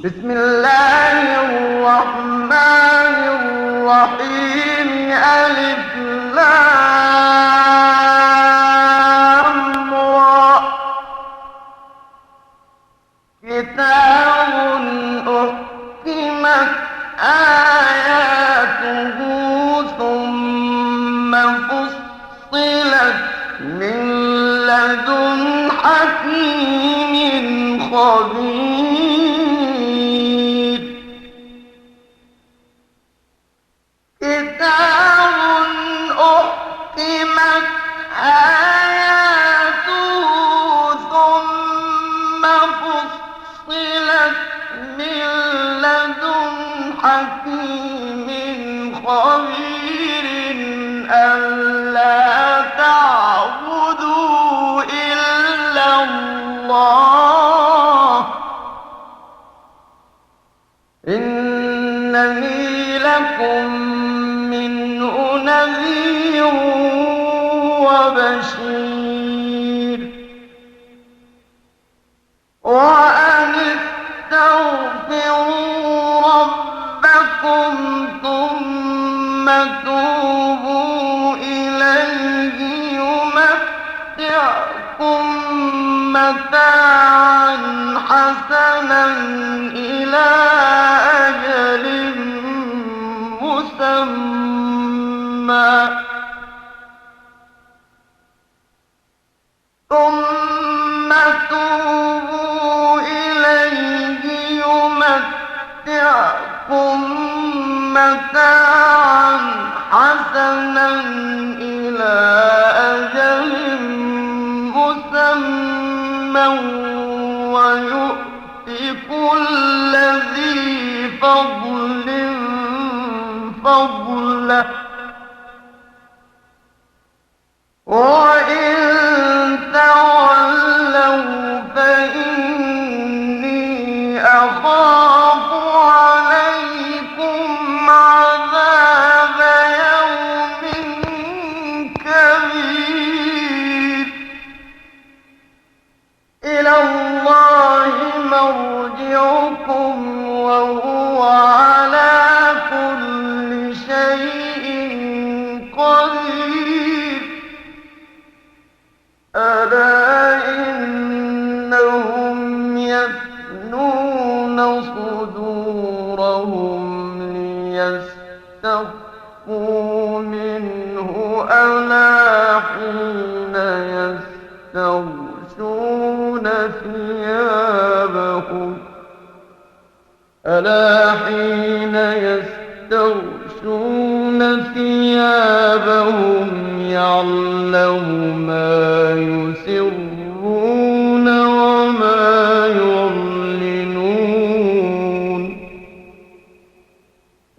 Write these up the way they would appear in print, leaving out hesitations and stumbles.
بسم الله الرحمن الرحيم. ألف لام را. كتاب أحكمت آياته ثم فصلت من لدن حكيم خبير. كتاب أحكمت آياته ثم فصلت من لدن حكيم خبير ألا تعبدوا إلا الله إنني لكم منه نذير وبشير. وأن استغفروا ربكم ثم توبوا إليه يمتعكم متاعا حسنا إلى أجل مسمى ثم توبوا إليه يمتعكم متاعا حسنا إلى أجل مسمى ويؤت كل ذي فضل فضله وإن تولوا فإني أخاف عليكم عذاب يوم كبير. إلى الله مرجعكم وهو على كل شيء قدير. ألا إنهم يثنون صدورهم ليستخفوا منه ألا حين يستغشون ثيابهم يعلم ما يسرون وما يعلنون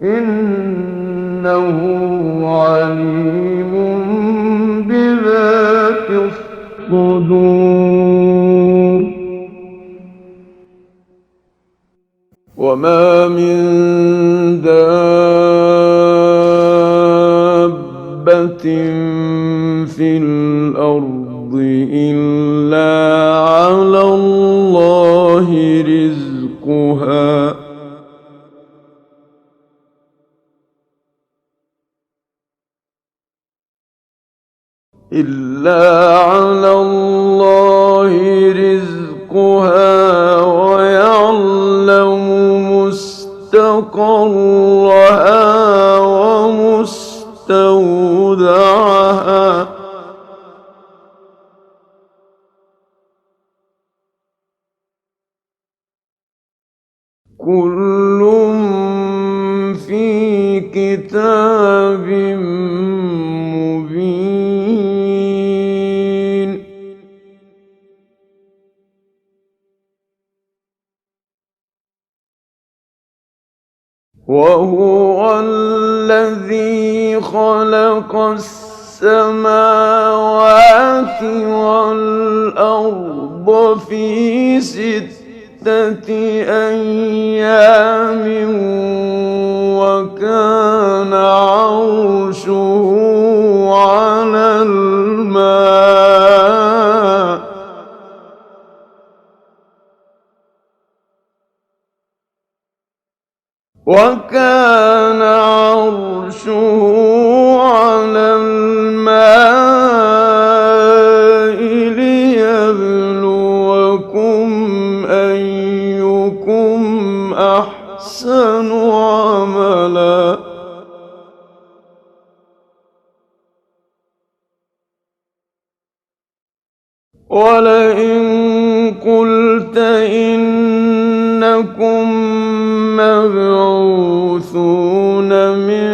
إنه عليم بذات الصدور. وما من دابة في الأرض إلا على الله رزقها ويعلم مستقرها ومستودعها كل في كتاب مبين. وهو الذي خلق السماوات والأرض في 6 أيام وكان عرشه على الماء وكان عرشه على الماء ليبلوكم أيكم أحسن عملا ولئن قلت إنكم مبعوثون من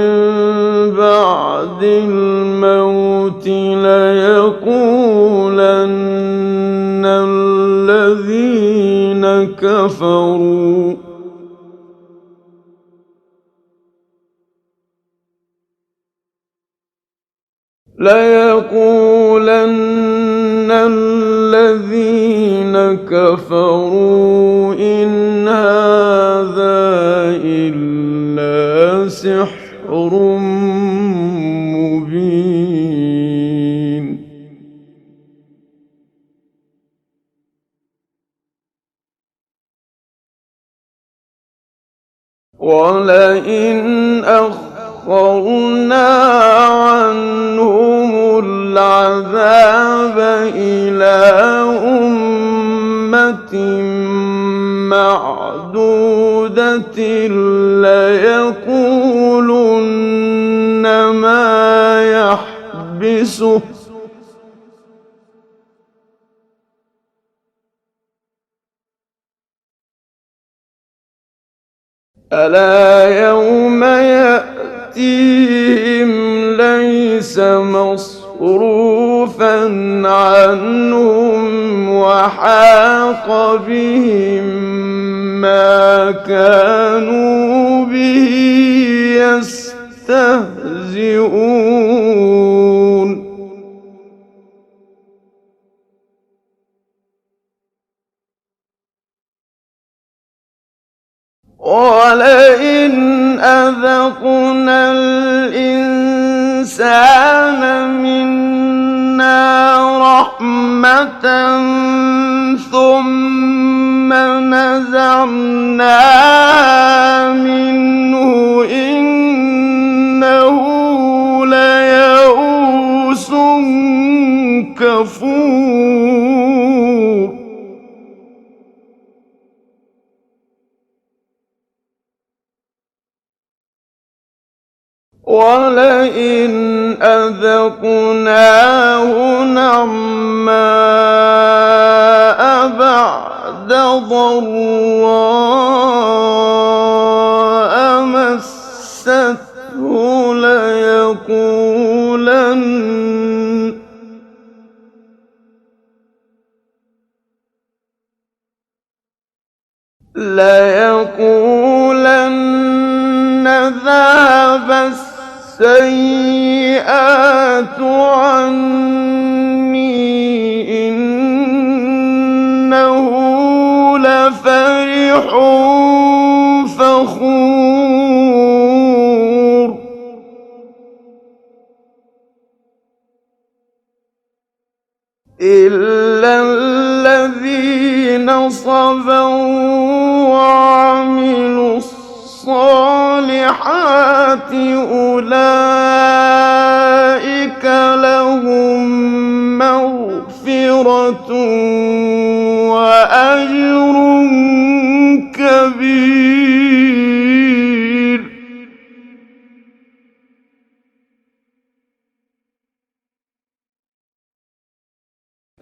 بعد الموت ليقولن الذين كفروا إن هذا إلا سحر مبين ولئن أخرنا عنهم العذاب إلى أمة معدودة ليقولن ما يحبسه ألا يوم يأتيهم ليس مصروفا عنهم وحاق بهم ما كانوا به يستهزئون ولئن أذقنا الإنسان منا رحمة ثم نزعناها منه إنه ليئوس كفور ولئن أذقناه نعماء بعد ضراء مسته ليقولن ذهب السيئات عني إنه لفرح فخور إلا الذين صبروا وعملوا الصالحات أولئك لهم مغفرة وأجر كبير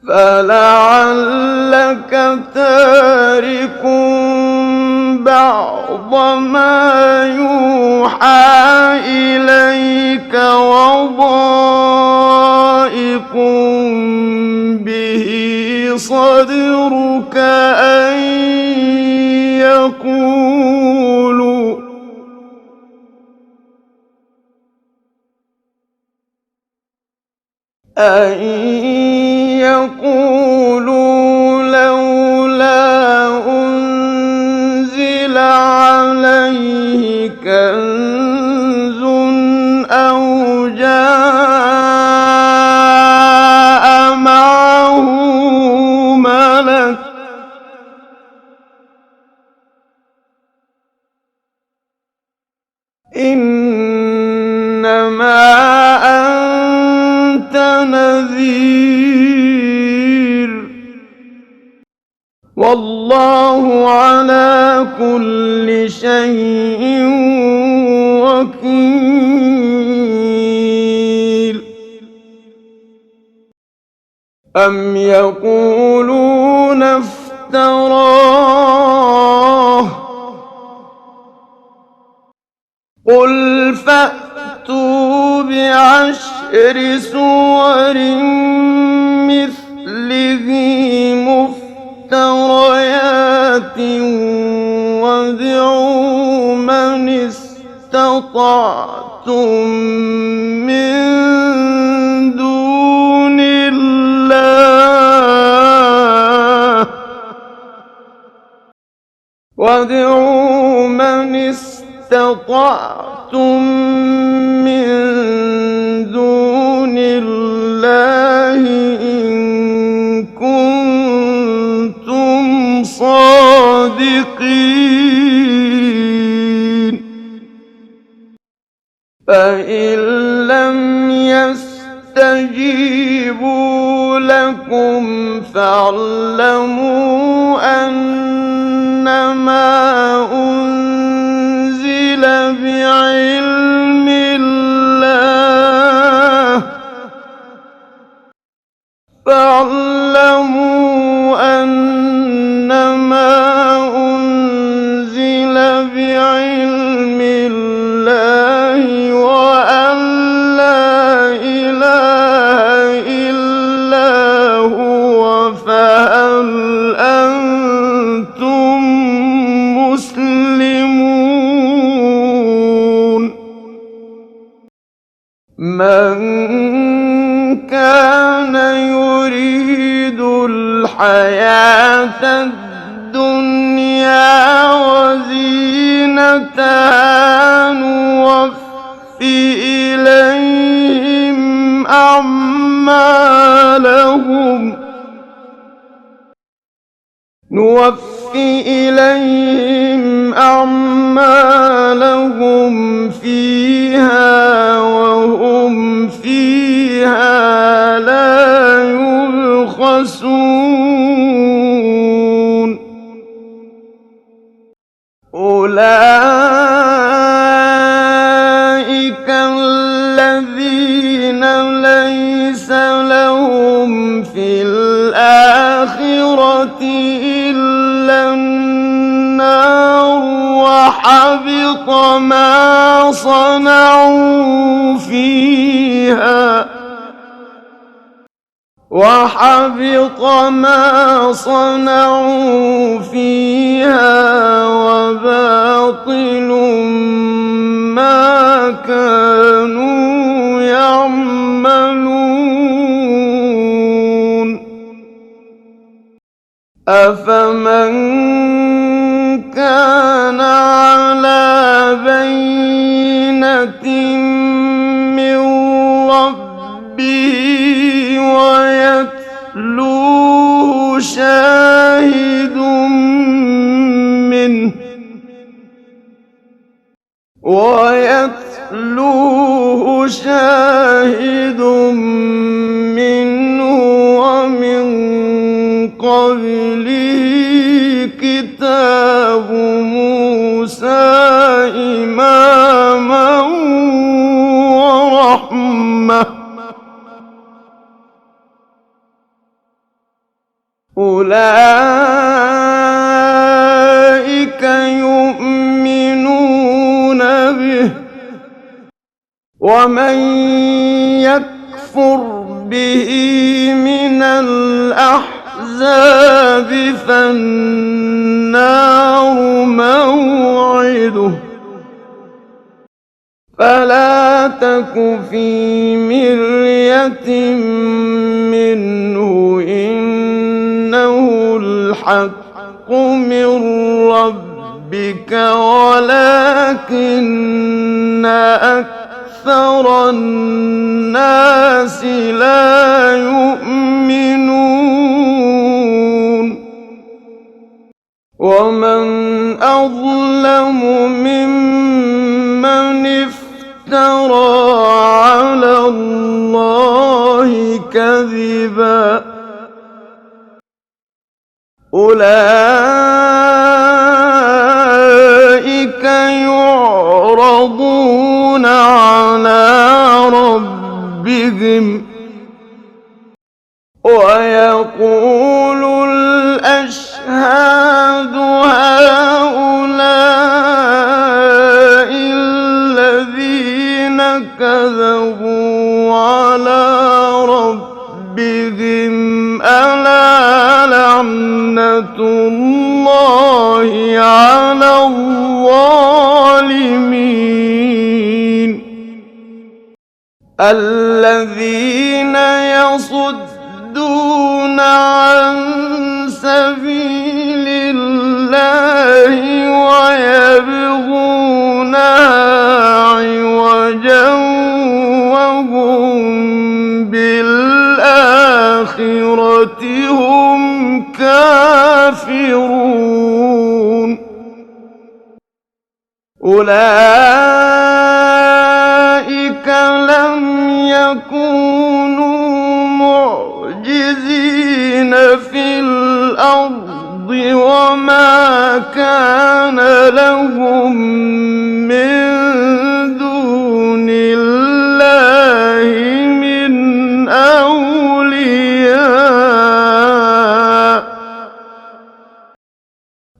فلعلك تارك بعض ما يوحى إليك وضائق به صدرك أن يقولوا لولا أنزل عليه كنز أو جاء معه ملك إنما أنت نذير والله على كل شيء وكيل أم يقولون افتراه قل فأتوا بعشر سور مثله مفتريات وادعوا من استطعتم من دون الله وادعوا من استطعتم من دون الله إن كنتم صادقين فإن لم يستجيبوا لكم فاعلموا أنما أنزل بعلم الله وأن لا إله إلا هو فهل أنتم مسلمون من كان يريد الحياة الدنيا وزينتها نوفي إليهم أعمالهم فيها وهم فيها لا يبخسون أولئك الذين ليس لهم في الآخرة إلا النار وحبط ما صنعوا فيها وباطل ما كانوا يعملون أفمن كان على بينة من ربه ويتلوه شاهد منه ومن قبله كتاب موسى إماما ورحمة أولئك يؤمنون به ومن يكفر به من الأحزاب فالنار موعده فلا تك في مرية منه إنه الحق من ربك ولكن أكثر الناس لا يؤمنون ومن أظلم ممن كذبا أولئك يعرضون على ربهم ويقول الأشهاد هؤلاء الذين كذبوا على ربهم ألا لعنة الله على الظالمين الذين يصدون عن سبيل الله ويبغونها عوجا وهم بالآخرة هم كافرون أولئك لم يكونوا معجزين في الأرض وما كان لهم من دون الله من أولياء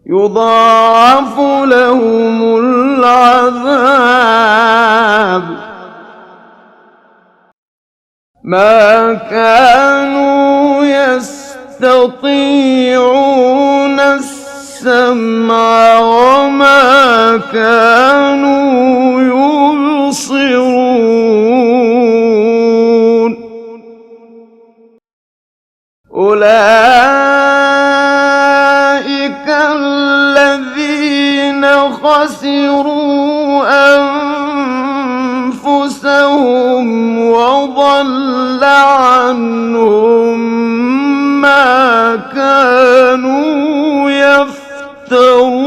يضاعف لهم العذاب ما كانوا يستطيعون السمع وما كانوا يبصرون أولئك الذين خسروا أنفسهم وضل عنهم ما كانوا يفترون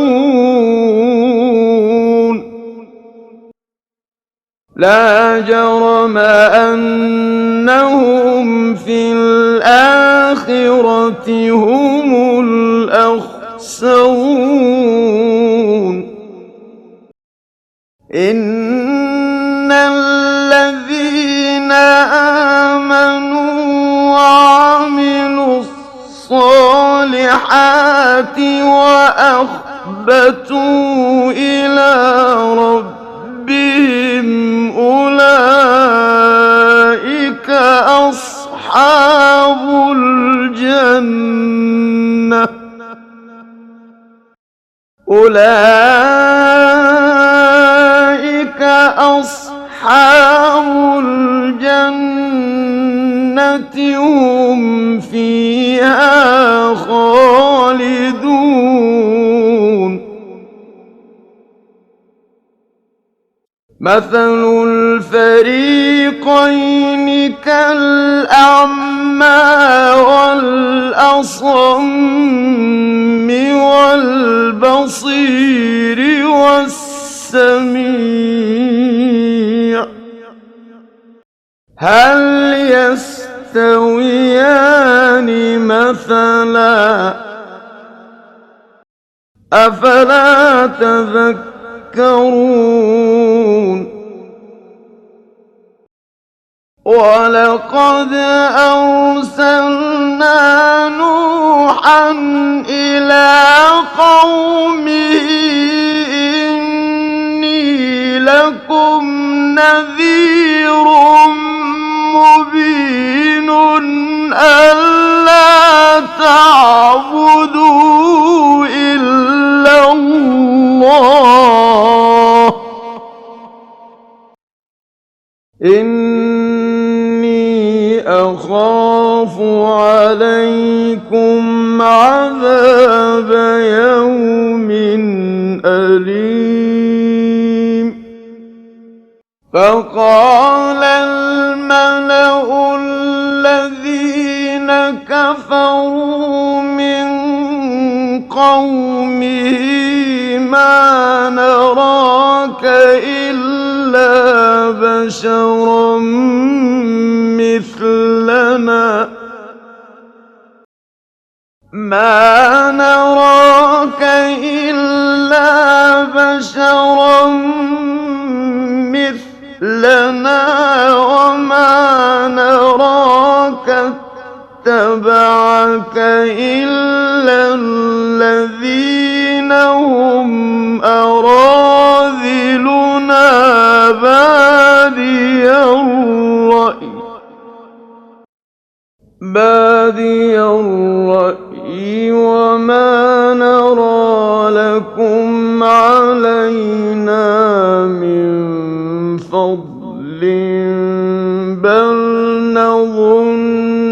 لا جرم أنهم في الآخرة هم الأخسرون إن الذين آمنوا وعملوا الصالحات وأخبتوا إلى ربهم أولئك أصحاب الجنة أولئك أصحاب الجنة هم فيها خالدون مثل الفريقين كالأعمى والأصم والبصير والسميع هل يستويان مثلا أفلا تذكرون ولقد أرسلنا نوحا إلى قومه إني لكم نذير مبين ألا تعبدوا إلا الله إني أخاف عليكم عذاب يوم أليم فقال الملأ الذين كفروا من قومه ما نراك إلا بشرا مثلنا ما نراك إلا بشرا مثلنا وما نراك اتبعك إلا الذين هم أراذلنا بادي الرأي وما نرى لكم علينا من فضل بل نظنكم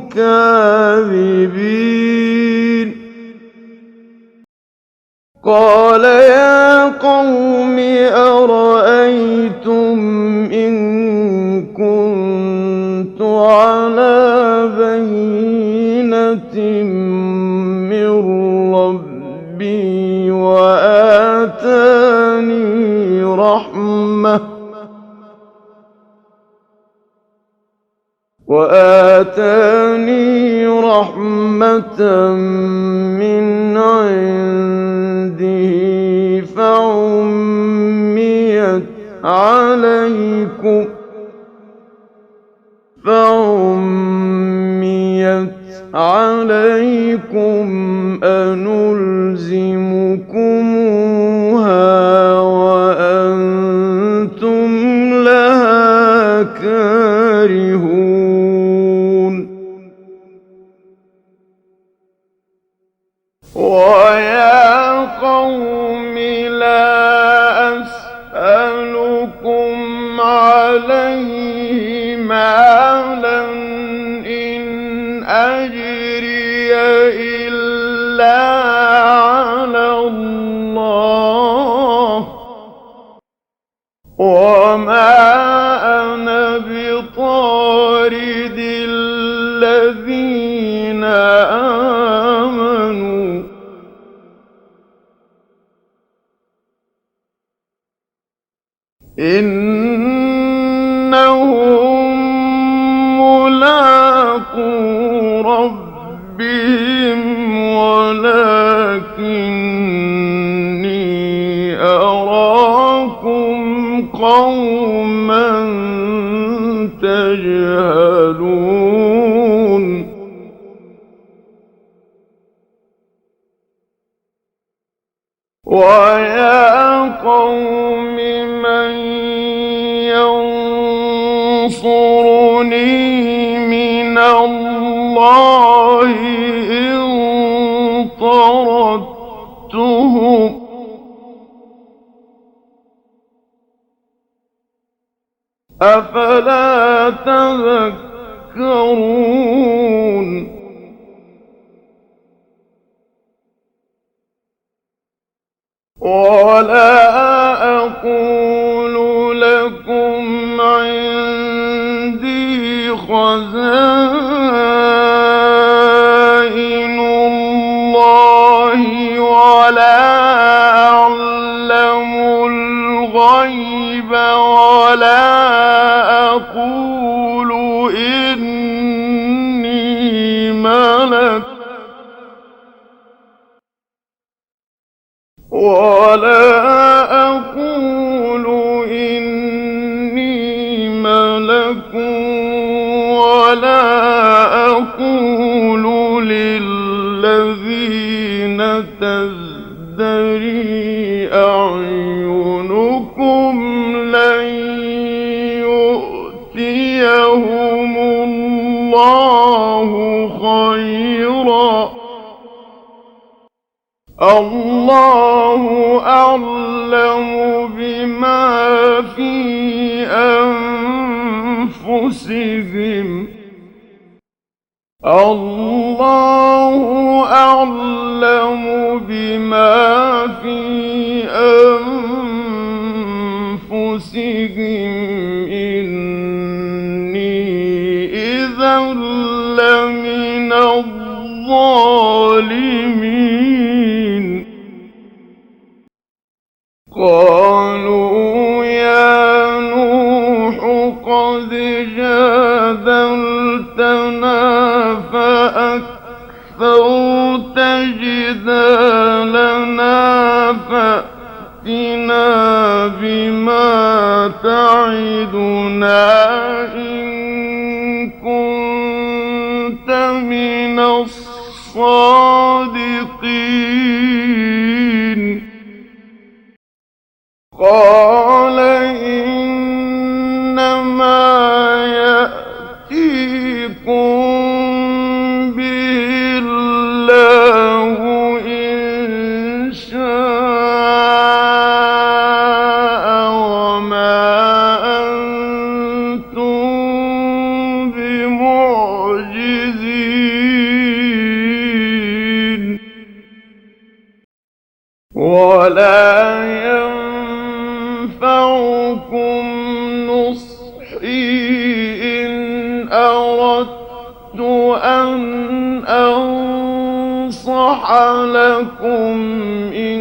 كاذبين قال يا قوم أرأيتم إن كنت على بينة من ربي وآتاني رحمة من عنده فعميت عليكم أنلزمكموها وأنتم لها كارهون ويا قوم لا أسألكم عليه مالا إن أجري إلا على الله وما أنا بطارد الذين آمنوا إنهم ملاقو ربهم ولكني أراكم قوما تجهلون ويا قوم من ينصرني من الله إن طردتهم أفلا تذكرون ولا أقول لكم عندي خزائن الله ولا أعلم الغيب ولا أقول إني ملك ولا أقول للذين تزدري أعينكم لن يؤتيهم الله خيرا الله أعلم بما في أنفسهم الله أعلم بما في أنفسهم إني إذا لمن الظالمين قالوا يا نوح قد جادلتنا فأكثرت جدالنا فأتنا بما تعدنا إن كنت من الصادقين. قال إنما يأتيكم به الله إن شاء وما أنتم بمعجزين ولا ينفعكم نصحي إن أردت أن أنصح لكم إن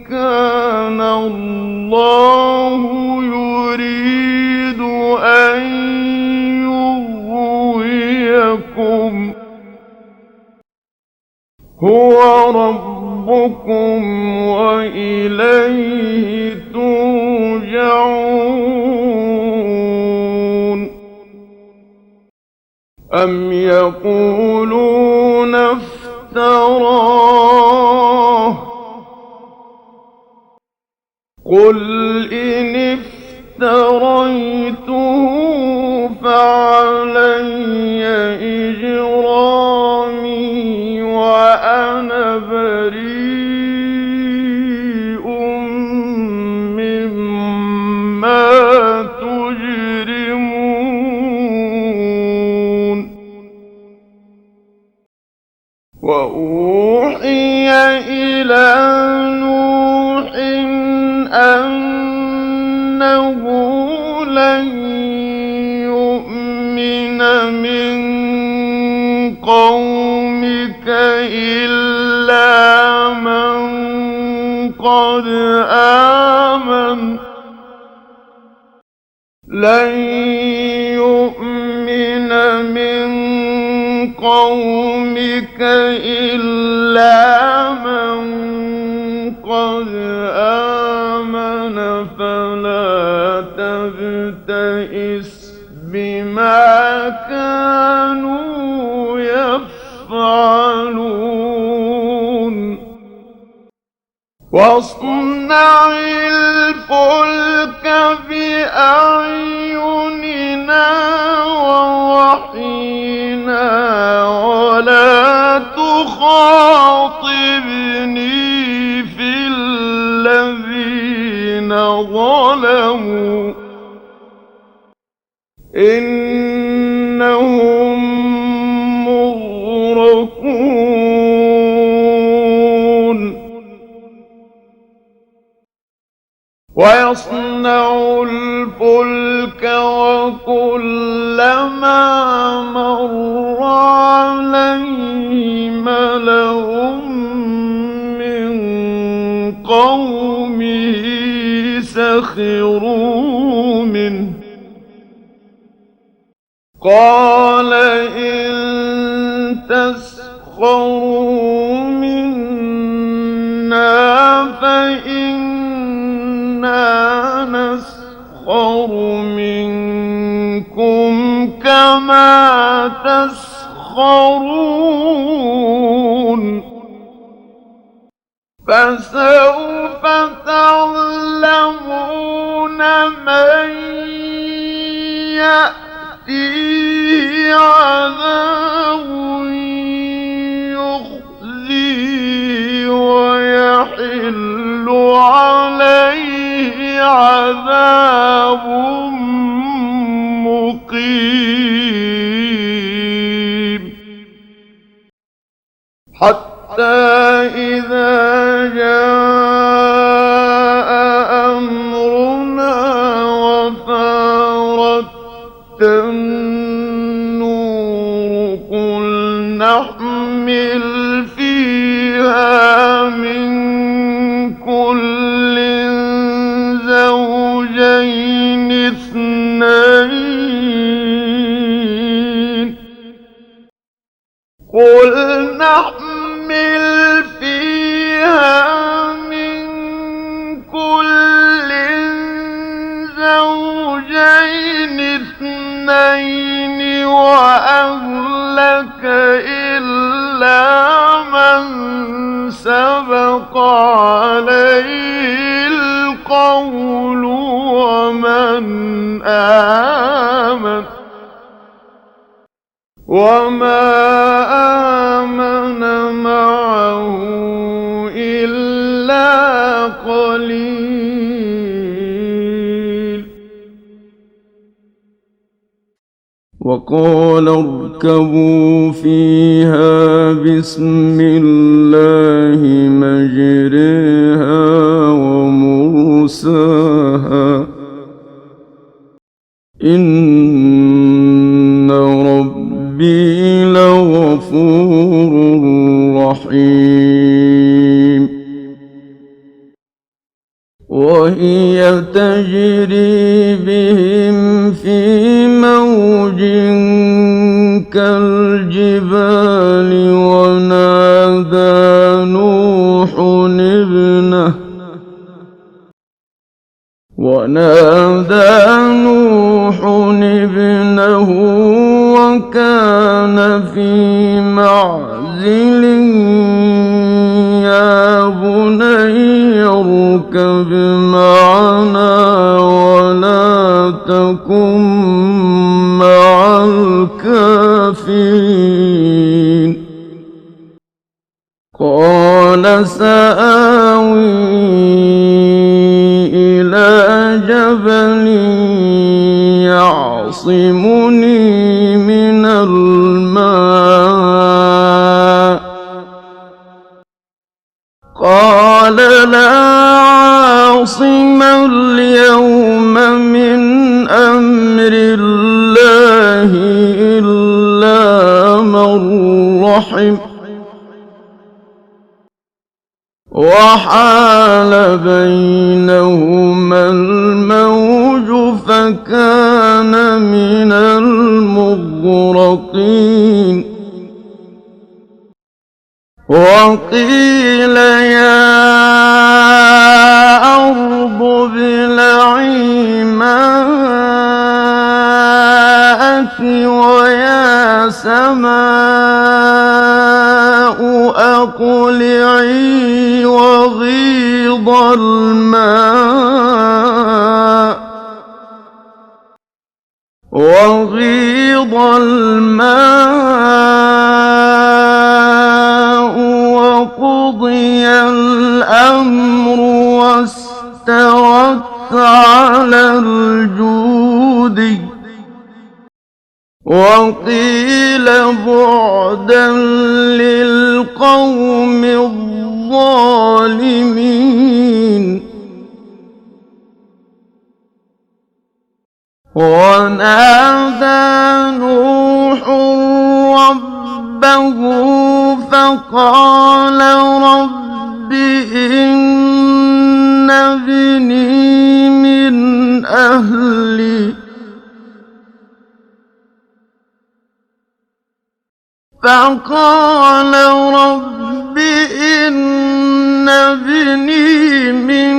كان الله يريد أن يغويكم هو ربكم وإليه ترجعون. أم يقولون افتراه قل إن افتريته فعلي إجرامي وأنا بريء مما تجرمون. وأوحي إلى نوح أنه لن يؤمن من قومك إلا من قد آمن لن يؤمن من قومك إلا من قد آمن فلا تبتئس بما كانوا يفعلون. واصنع الفلك بأعيننا ووحينا ولا تخاطبني في الذين ظلموا إنهم مغرقون. ويصنع الفلك وكلما مر عليه ملأ من قومه سخروا منه قال إن تسخروا منا فإنا نسخر منكم كما تسخرون. فسوف تعلمون من يأتيه عذاب يخزيه ويحل عليه عذاب مقيم. حتى إذا جاء أمرنا وفارت النور قل نحمل فيها من كل زوجين اثنين قل نحمل فيها من كل زوجين اثنين وأهلك إلا من سبق عليه القول وما آمن معه إلا قليل. وقال اركبوا فيها بسم الله مجريها ومرساها إن ربي لغفور رحيم. وهي تجري بهم في موج كالجبال ونادى نوح ابنه وكان في معزل يا بني اركب معنا ولا تكن مع الكافرين. قال سآوي إلى جبل يعصمني من الماء قال لا عاصم اليوم من أمر الله إلا من رحم وحال بينهما الموج فكان من المغرقين. وقيل يا أرض ابلعي ماءك ويا سماء أقلعي وغيض الماء وقضي الأمر واستوت على الجود وقيل بعدا للقوم الظالمين. ونادى نوح ربه فقال رب إن ابني من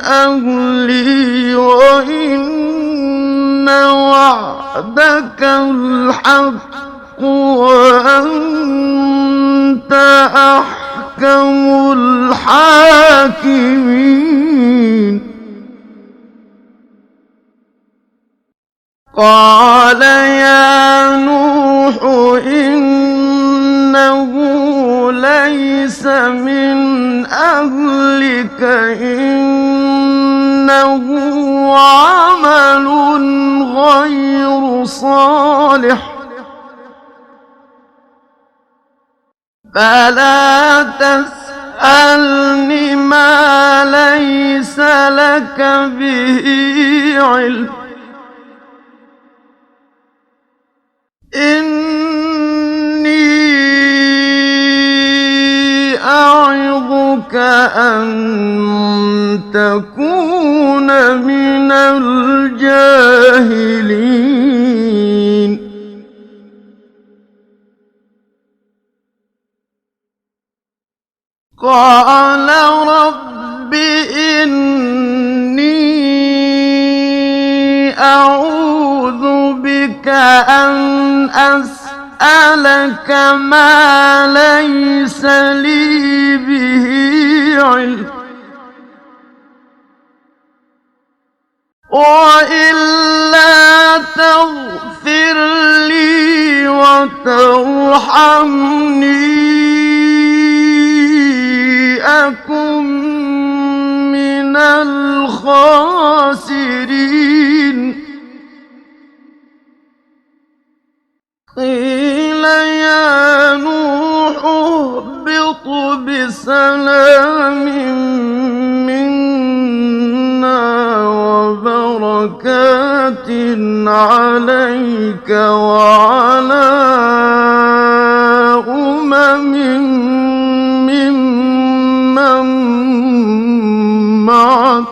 أهلي وإن وعدك الحق وأنت أحكم الحاكمين. قال يا نوح إنه ليس من أهلك إنه عمل غير صالح فلا تسألني ما ليس لك به علم إني أعظك أن تكون من الجاهلين. قال رب إني أعوذ بك أن أسألك ما ليس لي به علم وإلا تغفر لي وترحمني أكن من الخاسرين قيل يا نوح اهبط بسلام منا وبركات عليك وعلى ممن معك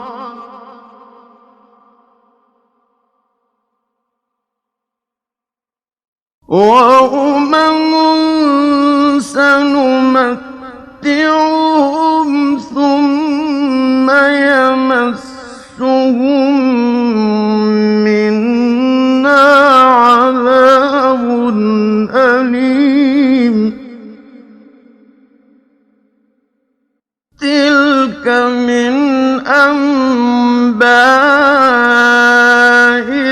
سنمتعهم ثم يمسهم منا عذاب أليم تلك من أنباء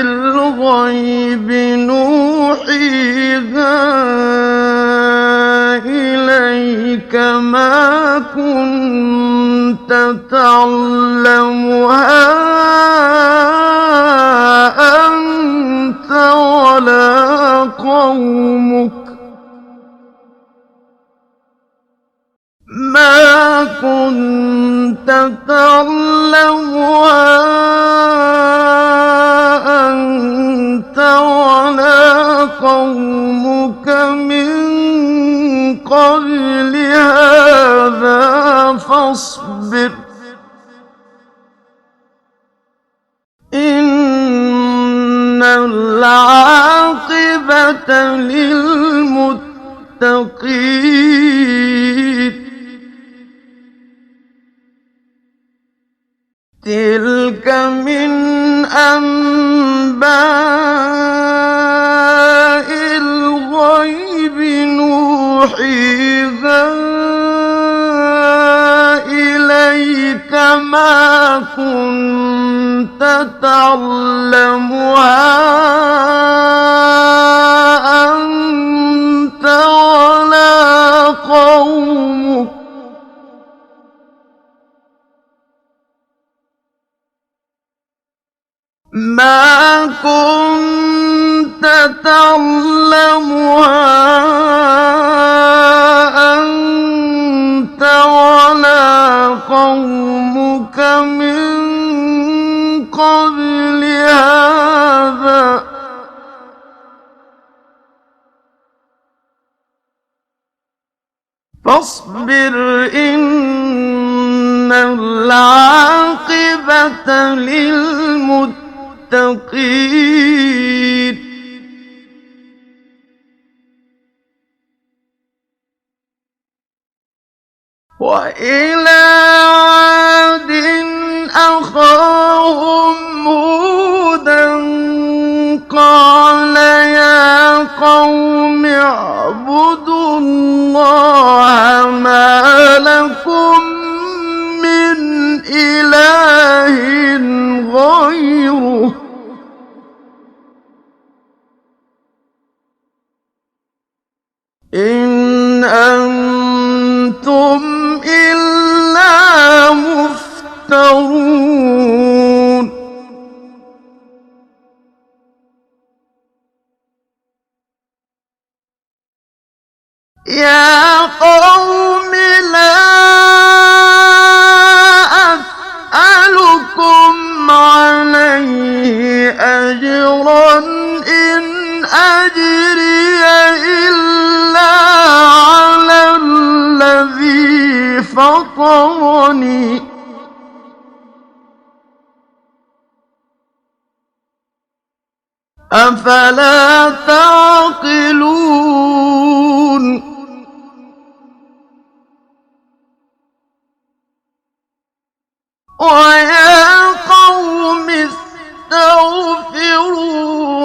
الغيب نوحيها إليك ما كنت تعلمها أنت ولا قومك ما كنت تعلمها أنت ولا قومك من قبل هذا فاصبر إن العاقبة للمتقين تلك من أنباء الغيب نوحيها إليك ما كنت تعلمها أنت ولا قومك ما كنت تعلمها أنت ولا قومك من قبل هذا فاصبر إن العاقبة للمتقين وإلى عاد أخاهم هودا قال يا قوم اعبدوا الله ما لكم من إله غيره إن أنتم إلا مفترون يا قوم لا أسألكم عليه أجرا إن أجري إلا على الذي فطرني أفلا تعقلون ويا قوم استغفروا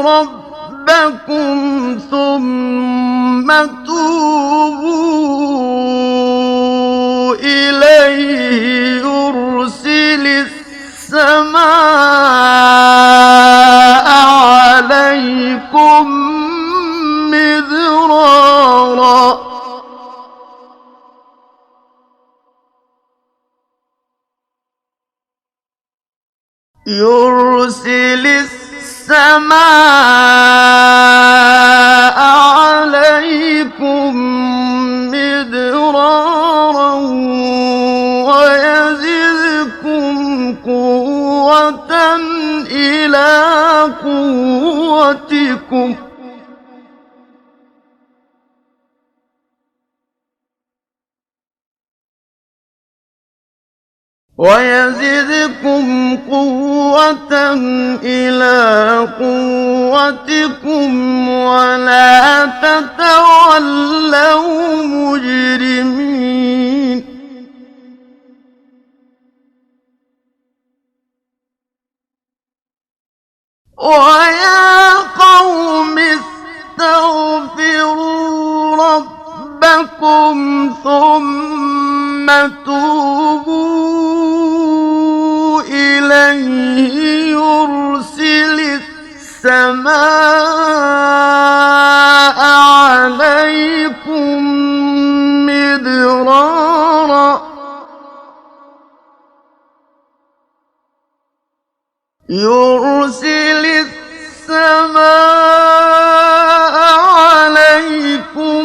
ربكم ثم توبوا إليه يرسل السماء عليكم مدرارا يرسل السماء عليكم مدرارا ويزدكم قوة إلى قوتكم ويزدكم قوة إلى قوتكم ولا تتولوا مجرمين ويا قوم استغفروا ربكم ثم توبوا إليه يرسل السماء عليكم مدرارا يرسل السماء عليكم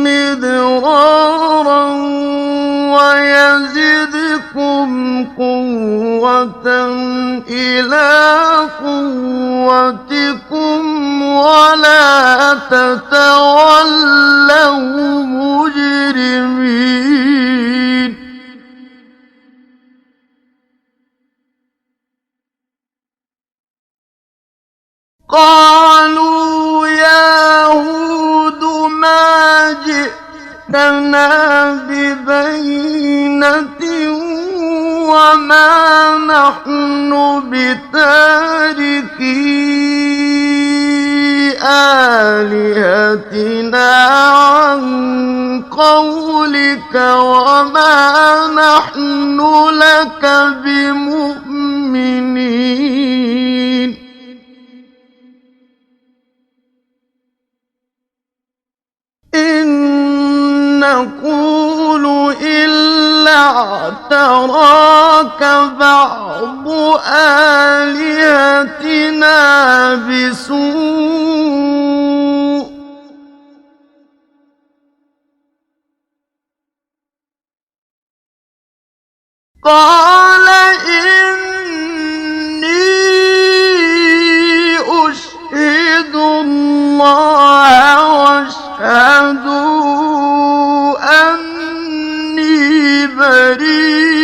مدرارا ويزدكم قوة إلى قوتكم ولا تتولوا مجرمين قالوا يا هود ما جئتنا ببينة وما نحن بتاركي آلهتنا عن قولك وما نحن لك بمؤمنين إن نقول إلا اعتراك بعض آلهتنا بسوء قال إني أشهد الله واشهدوا أني بريء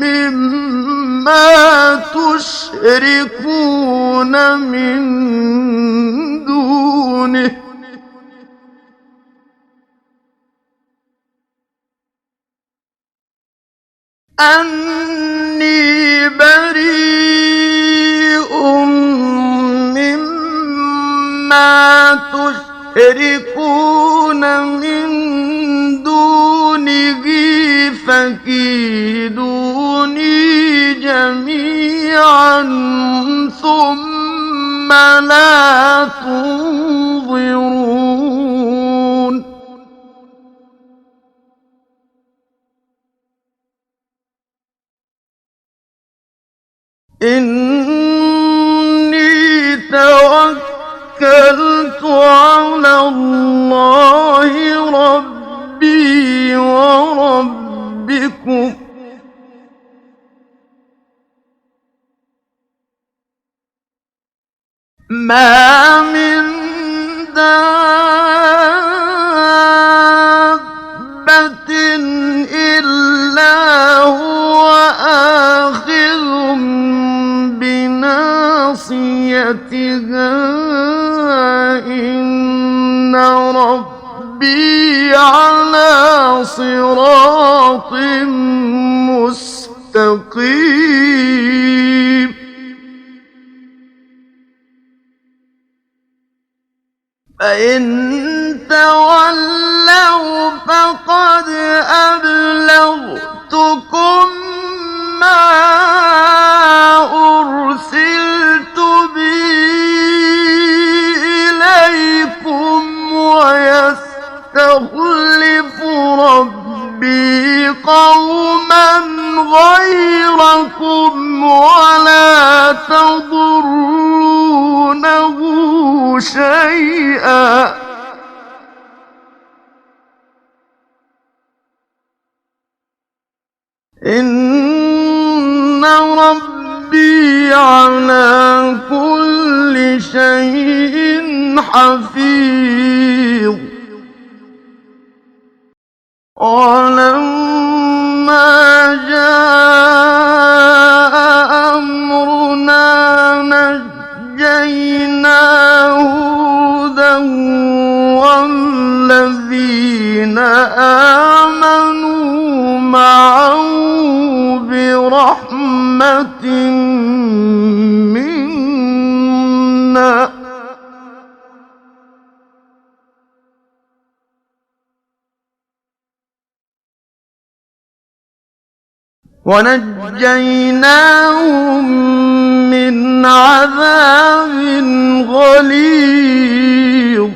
مما تشركون من دونه أني بريء مما تشركون من دونه فكيدوني جميعا ثم لا تنظرون إني توكلت على الله ربي وربكم ما من دابة إلا هو آخذ بناصيتها إن ربي على صراط مستقيم فإن تولوا فقد أبلغتكم ما أرسلت به إليكم ويستخلف ربي قوما غيركم ولا تضرونه شيئا إن ربي على كل شيء حفيظ ولما جاء أمرنا نجينا هودا والذين آمنوا معه برحمة منا ونجيناهم من عذاب غليظ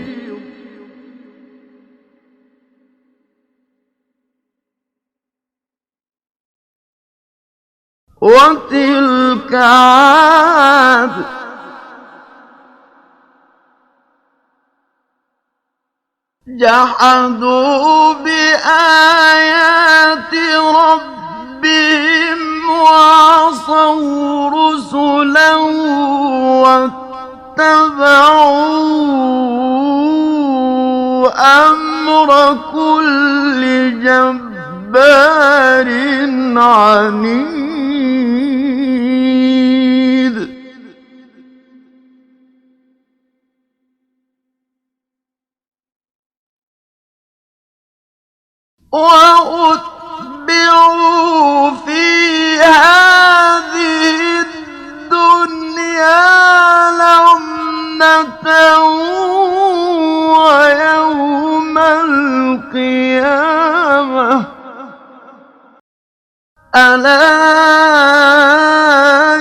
وتلك عاد جحدوا بآيات ربهم وعصوا رسله واتبعوا أمر كل جبار عنيد وأتبعوا في هذه الدنيا لعنة ويوم القيامة ألا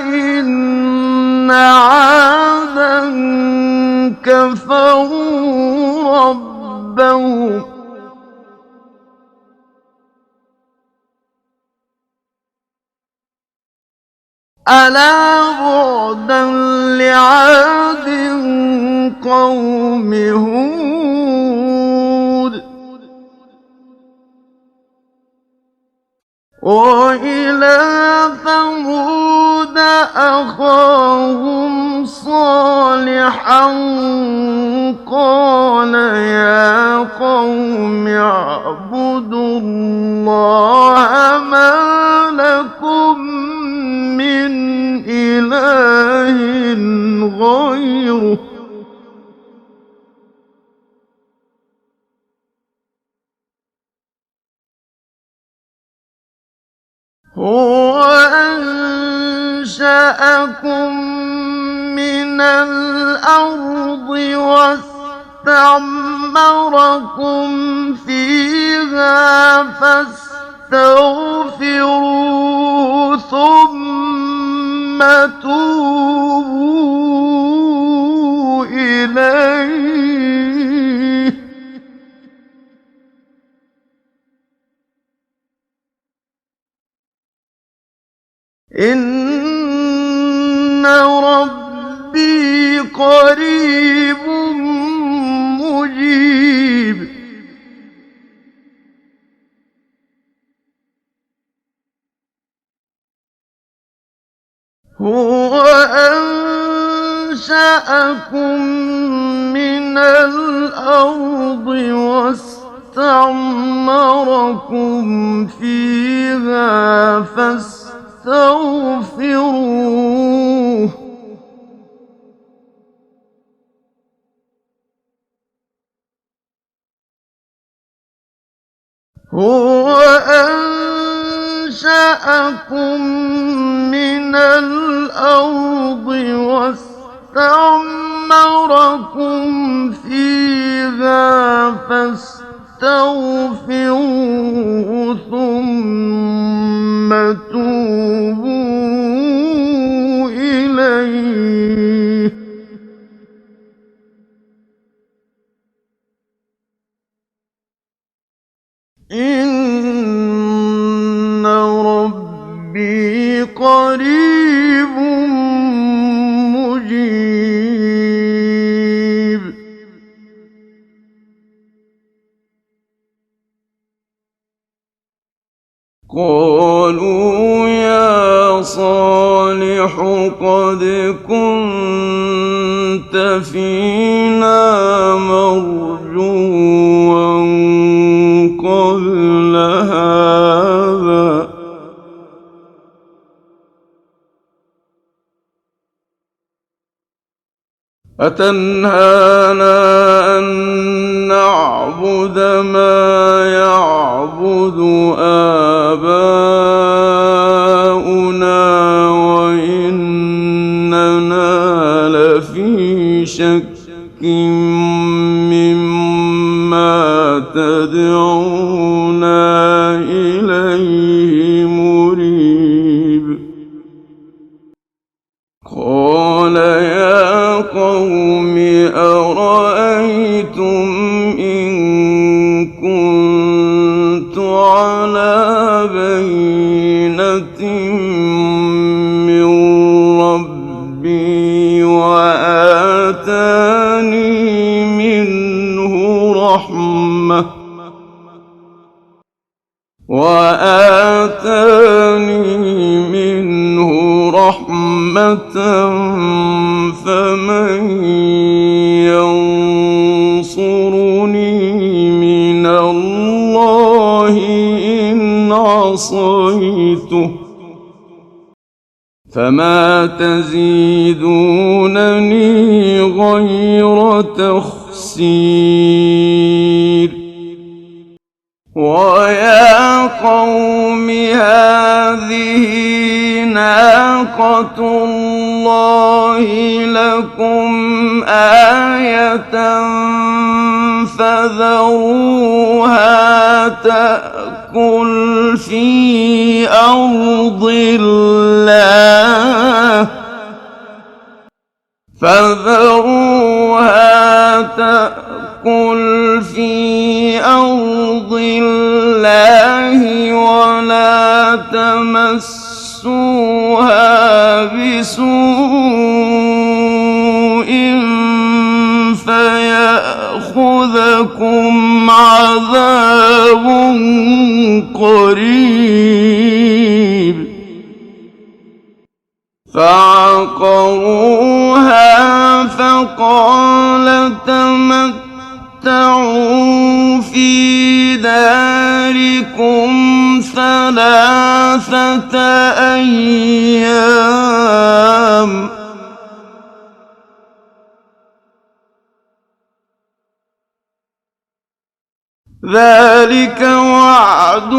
إن عادا كفروا ربهم ألا بعدا لعاد قوم هود وإلى ثمود أخاهم صالحا قال يا قوم اعبدوا الله ما لكم من إله غيره هو أنشأكم من الأرض واستعمركم فيها فاستغفروه ثم توبوا إليه إن ربي قريب مجيب هو أنشأكم من الأرض واستعمركم فيها فاستغفروه هو أنشأكم من الأرض واستعمركم فيها فاستغفروه ثم توبوا إليه إن ربي قريب مجيب قالوا يا صالح قد كنت فينا مرجوا قبل هذا أتنهانا أن نعبد ما يعبد آباؤنا وإننا لفي شك مما تدعونا إليه مريب قال يا قوم أرأيتم إن كنت على بينة من ربي وآتاني منه رحمة فمن ينصرني من الله إن عصيته فما تزيدونني غير تخسير ويا قوم هذه ناقة الله لكم آية فذروها تأكل في أرض الله ولا تمسوها بسوء فيأخذكم عذاب قريب فعقروها فقال تمتعوا في داركم 3 أيام ذلك وعد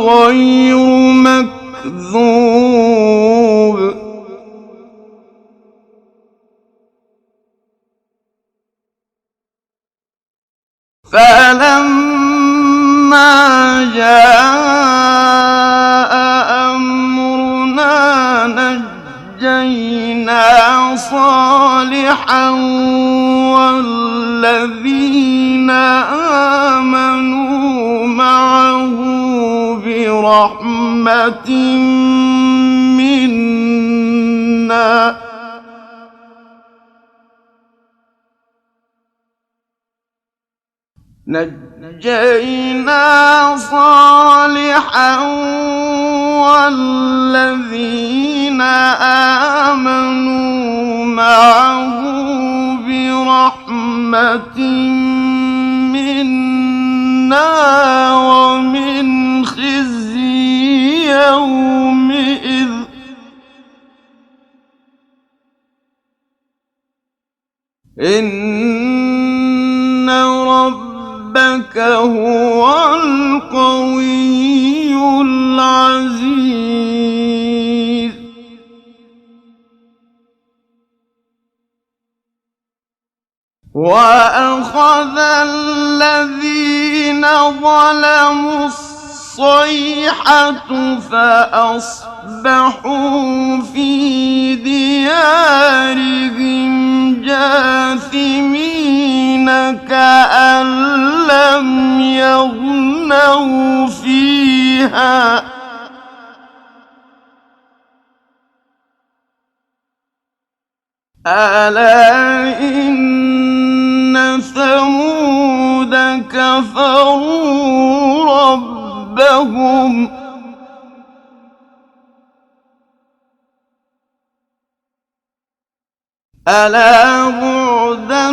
غير مكذوب فلما جاء أمرنا نجينا صالحا والذين آمنوا معه برحمة منا نجينا صالحا والذين آمنوا معه برحمة منا ومن خزي يومئذ إن ربك إنك هو القوي العزيز. وأخذ الذين ظلموا الصيحة فأصبحوا في ديارهم جاثمين كأن لم يغنوا فيها. ألا إن ثمود كفروا ربهم ألا بعدا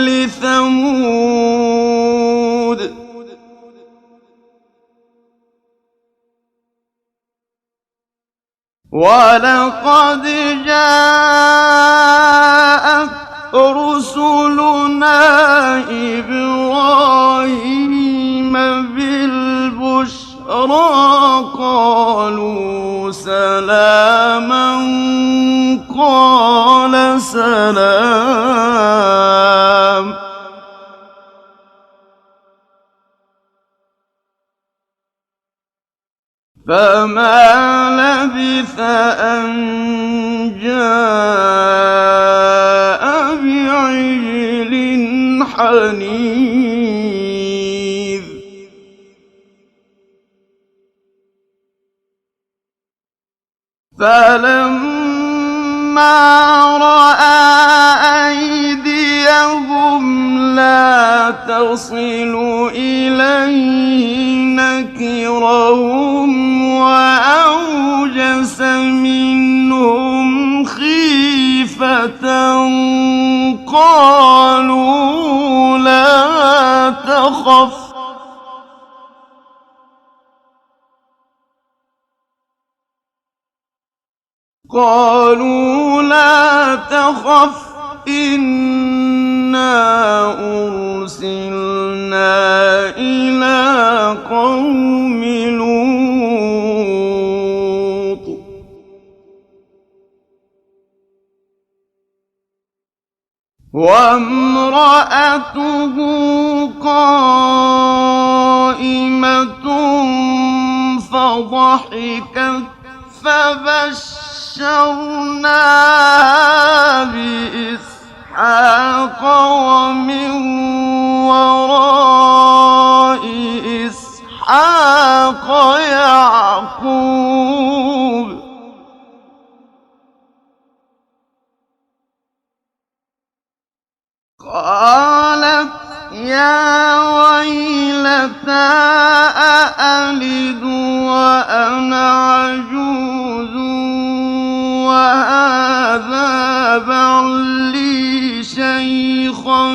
لثمود. ولقد جاءت رسلنا إبراهيم بالبشرى قالوا سلاما قال سلام فما لبث أن جاء بعجل حنيذ. فلما رأى أيديهم لا تصل إليه نكرهم وأوجس منهم خيفة قالوا لا تخف إنا أرسلنا إلى قوم لوط وامرأته قائمة فضحكت فبشرناها بإسحاق ومن وراء إسحاق يعقوب. قالت يا ويلتى أألد وأنا عجوز وهذا بعلي شيخا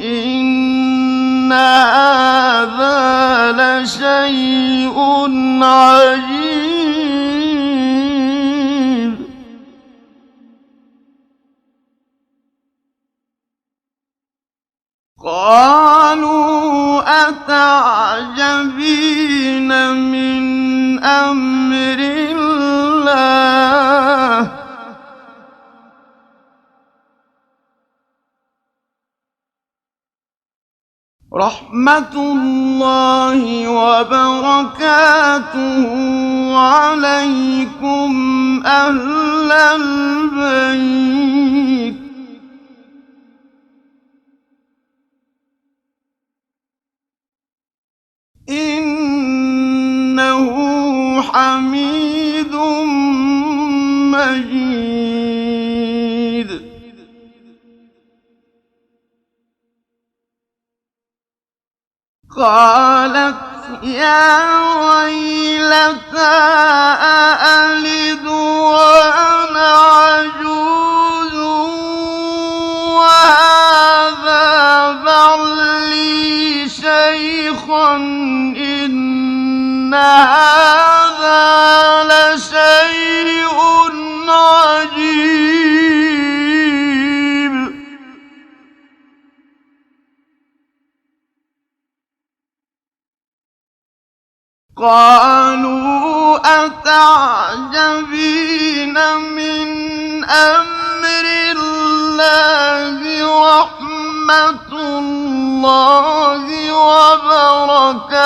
إن هذا لشيء عجيب. قالوا أتعجبين من أمر الله رحمة الله وبركاته عليكم أهل البيت إنه حميد مجيد. قالت يا ويلتى أألد وأنا عجوز وهذا بعلي شيخا إن هذا لشيء عجيب. قالوا أتعجبين من أمر الله رحمة الله وبركاته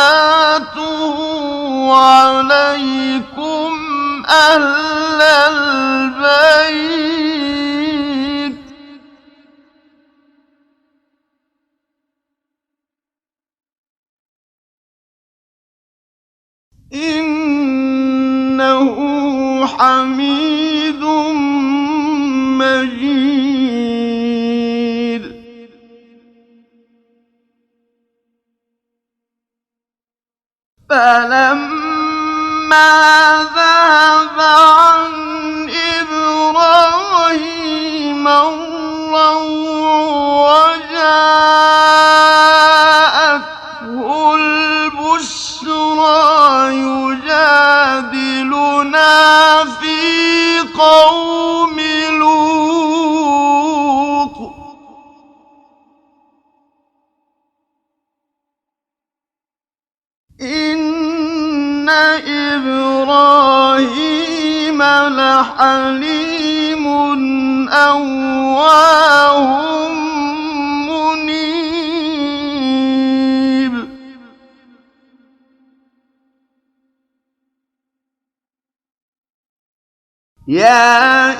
عليكم أهل البيت إنه حميد مجيد فلما ذهب عن إبراهيم الروع وجاءته البشرى يجادلنا في قوم لوط إن إبراهيم لحليم أواه منيب يا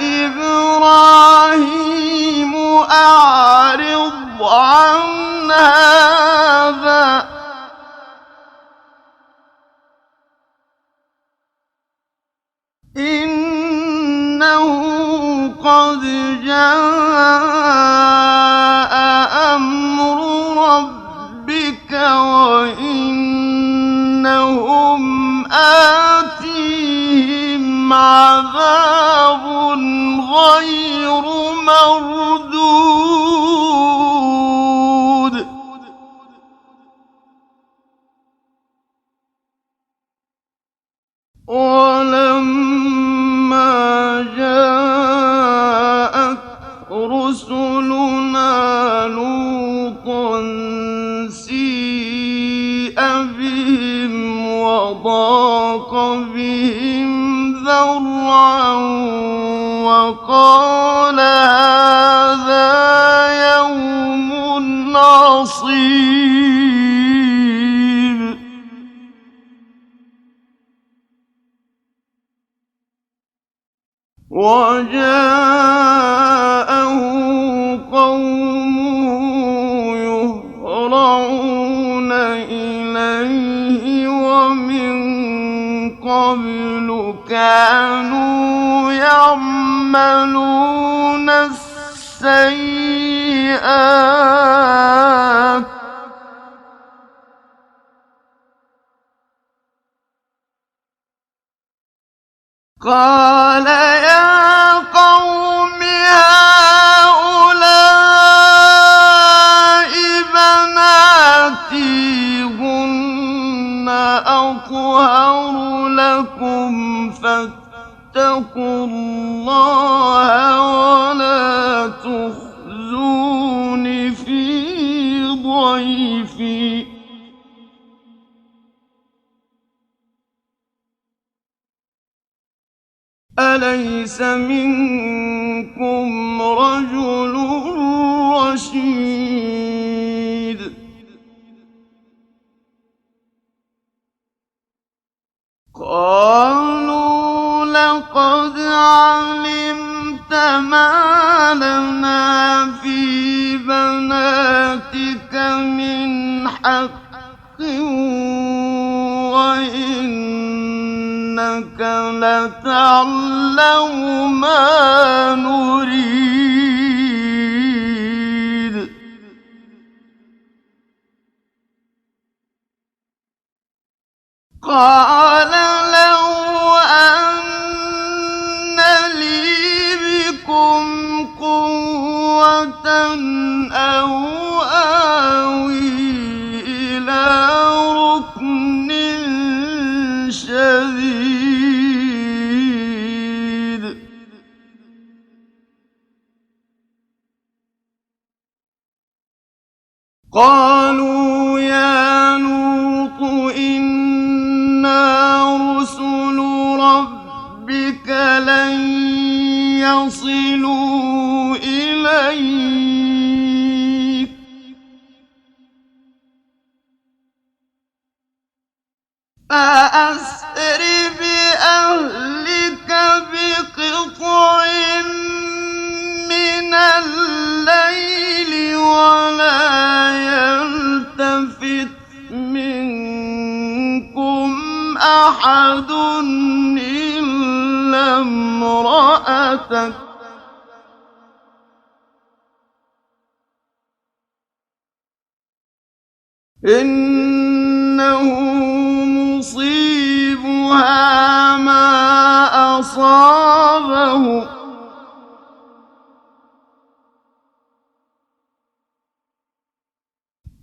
إبراهيم أعرض عن هذا إنه قد جاء أمر ربك وإنهم آتيهم عذاب غير مردود ولما جاءت رسلنا لوطا سيء بهم وضاق بهم ذرعا وقال هذا يوم عصيب وجاءه قومه يهرعون إليه ومن قبل كانوا يعملون السيئات قال يا قوم هؤلاء بناتي هن أطهر لكم فاتقوا الله ولا تخزون في ضيفي أليس منكم رجل رشيد قالوا لقد علمت ما لنا في بناتك من حق وإنك لتعلم ما نريد قال لو أن لي بكم قوة أو آوي إلى ركن شديد قالوا يا لوط إنا فأسر بأهلك بقطع من الليل ولا يلتفت منكم أحد إلا امرأتك إنه مصيبها ما أصابه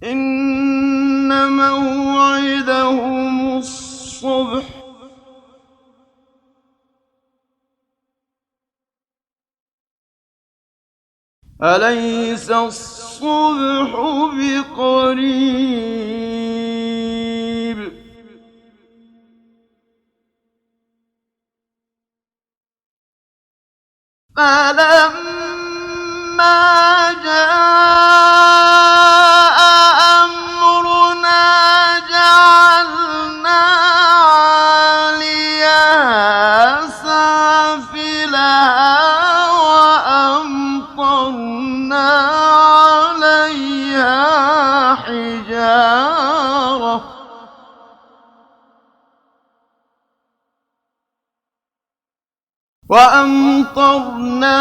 إن موعدهم الصبح أليس الصبح بقريب فلما جاء أمرنا جعلنا عاليها سافلها وأمطرنا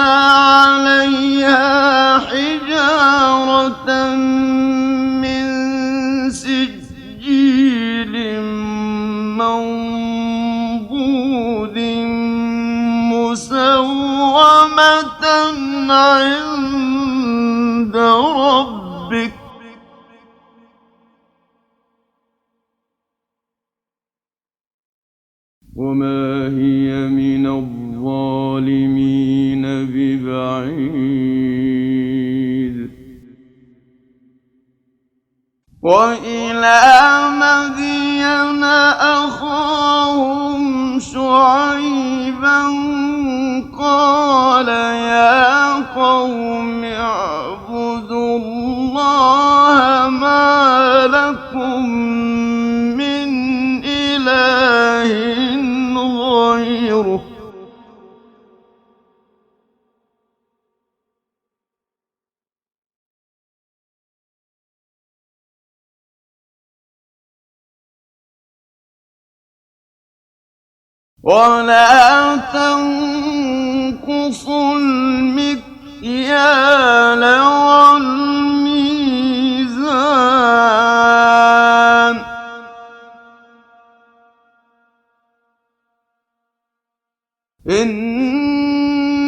عليها حجارة من سجيل منضود مسومة عند ربك وما هي من الظالمين ببعيد وإلى مدين أخاهم شعيبا قال يا قوم اعبدوا الله ما لكم من إله غيره ولا تنقصوا المكيال والميزان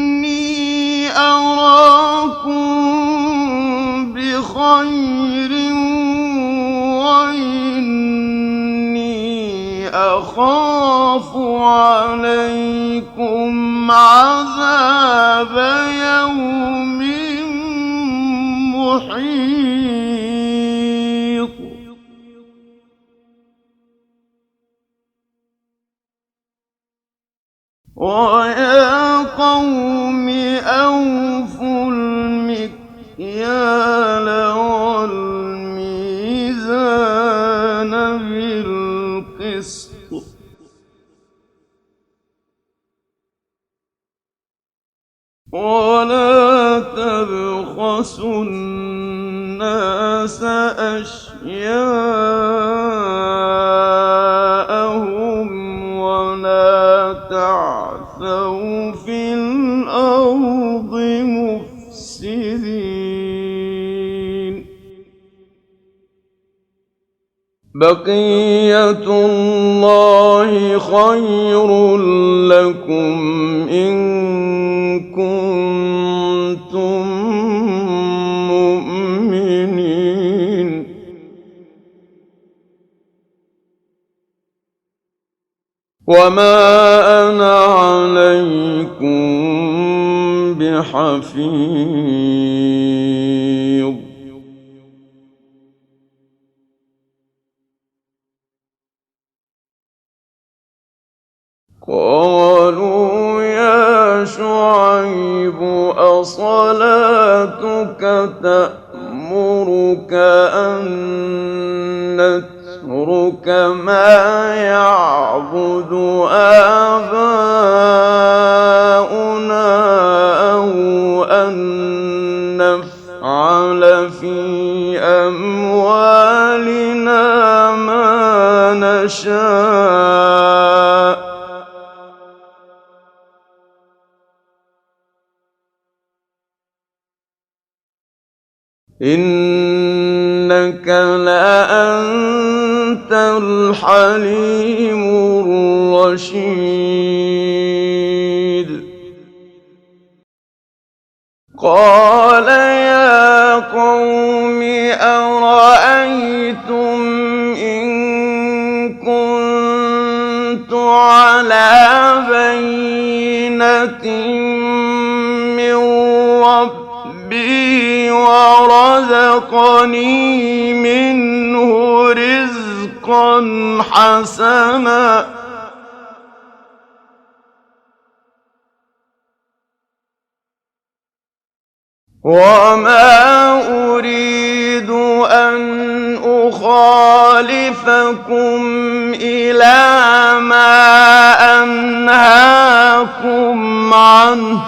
إني أراكم بخير وإني أخاف عليكم عذاب يوم محيط ويا قوم أوفوا المكيال والميزان بالقسط ولا تبخسوا الناس أشياءهم ولا تعثوا في الأرض مفسدين بقية الله خير لكم إن كنتم مؤمنين وما أنا عليكم بحفيظ قالوا يا شعيب أصلاتك تأمرك أن نترك كما يعبد آباؤنا أو أن نفعل في أموالنا ما نشاء إنك لأنت الحليم الرشيد قال يا قوم أرأيتم إن كنت على بينة من ربي ورزقني منه رزقا حسنا وما أريد أن أخالفكم إلى ما أنهاكم عنه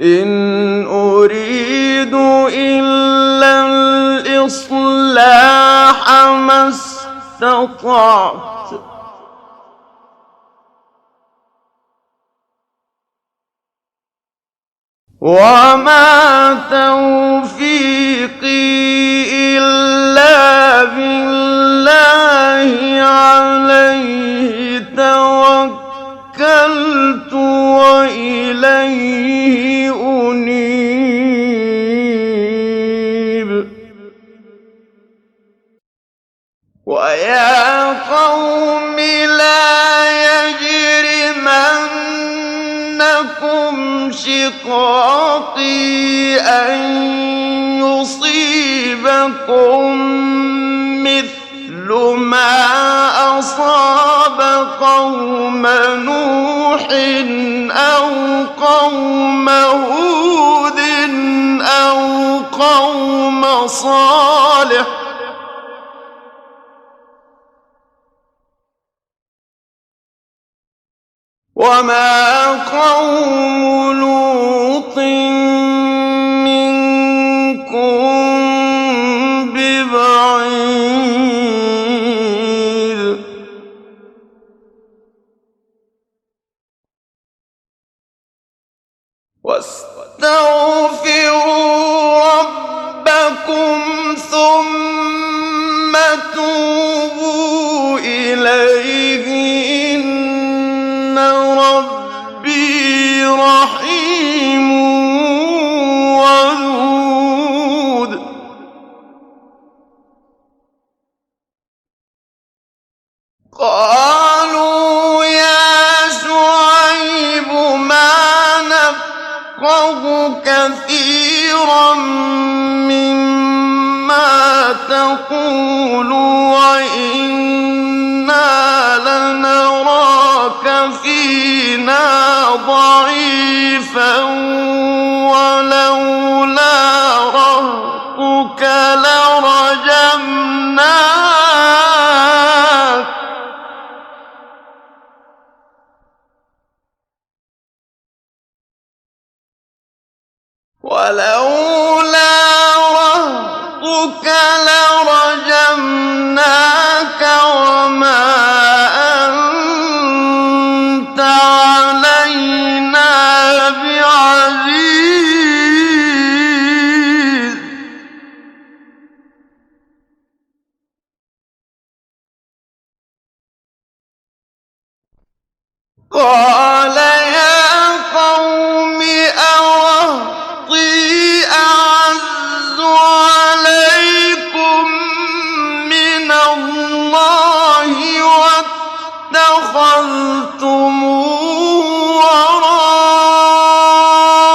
إن أريد إلا الإصلاح ما استطعت وما توفيقي إلا بالله عليه توكلت وإليه أنيب ويا قوم لا يجرمنكم شقاقي أن يصيبكم مثل ما أصاب قوم نوح أو قوم هود أو قوم صالح وما قوم لوط منكم ببعيد واستغفروا ربكم ثم توبوا إليه إن ربي رحيم ودود قالوا يا شعيب ما نفقه كثيرا مما تقول وإنا لنراك فينا ضعيفا ولولا رهطك لرجمناك وما أنت علينا بعزيز قال يا قوم أرهطي أعز عليكم من الله واتخذتموه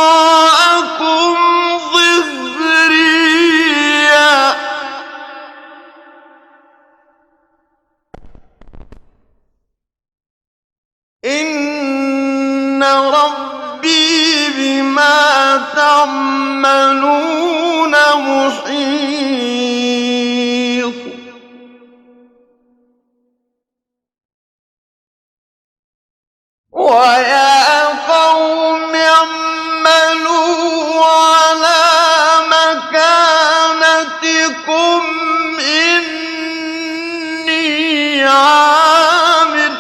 وراءكم ظهريا إن تَعْمَلُونَ مُحِيطٌ وَيَا قَوْمِ اعْمَلُوا عَلَىٰ مَكَانَتِكُمْ إِنِّي عَامِلٌ ۖ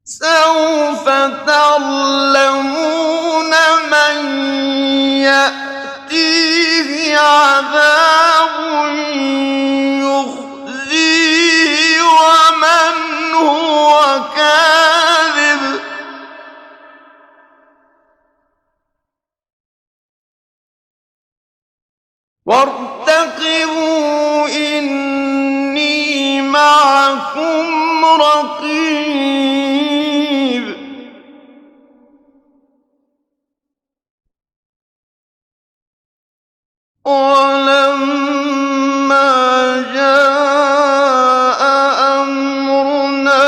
سَوْفَ تَعْلَمُونَ مَن يَأْتِيهِ عَذَابٌ يُخْزِيهِ وَمَنْ هُوَ كَاذِبٌ ۖ وَارْتَقِبُوا إِنِّي مَعَكُمْ رَقِيبٌ وَلَمَّا جَاءَ أَمْرُنَا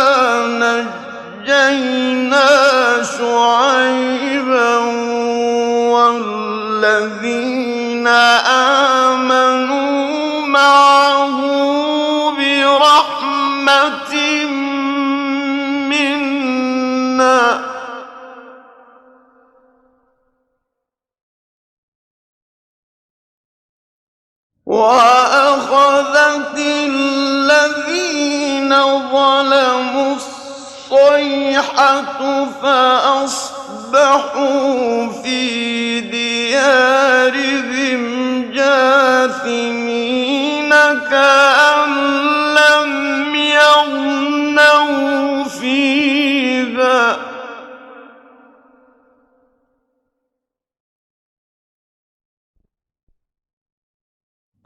نَجَّيْنَا شُعَيْبًا وَالَّذِينَ آمَنُوا مَعَهُ بِرَحْمَةٍ مِّنَّا ۖ وَأَخَذَتِ الَّذِينَ ظَلَمُوا الصَّيْحَةُ فَأَصْبَحُوا فِي دِيَارِهِمْ جَاثِمِينَ كَأَن لَّمْ يَغْنَوْا فِيهَا ۗ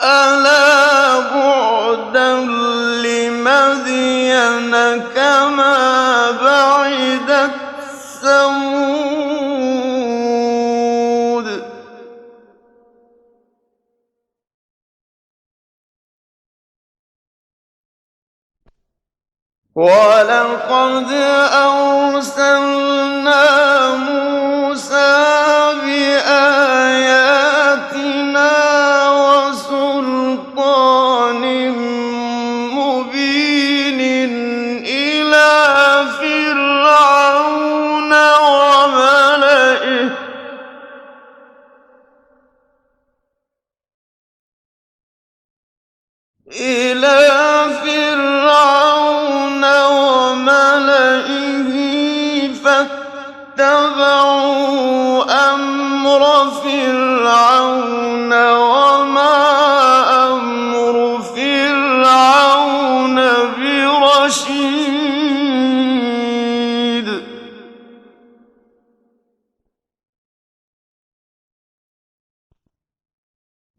أَلَا بُعْدًا لِّمَدْيَنَ كَمَا بَعِدَتْ ثَمُودُ وَلَقَدْ أَرْسَلْنَا مُوسَىٰ بِآيَاتِنَا وَسُلْطَانٍ مُّبِينٍ إِلَىٰ فِرْعَوْنَ وَمَلَئِهِ فَاتَّبَعُوا أَمْرَ فِرْعَوْنَ ۖ وَمَا أَمْرُ فِرْعَوْنَ بِرَشِيدٍ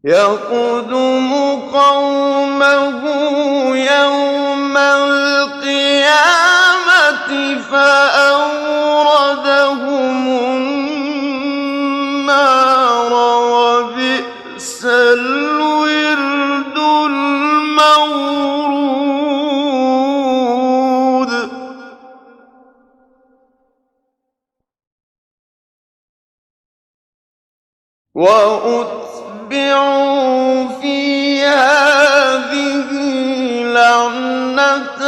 يَقْدُمُ قَوْمَهُ يَوْمَ الْقِيَامَةِ فَأَوْرَدَهُمُ النَّارَ ۖ وَبِئْسَ الْوِرْدُ الْمَوْرُودُ وَأُتْبِعُوا فِي هَٰذِهِ لَعْنَةً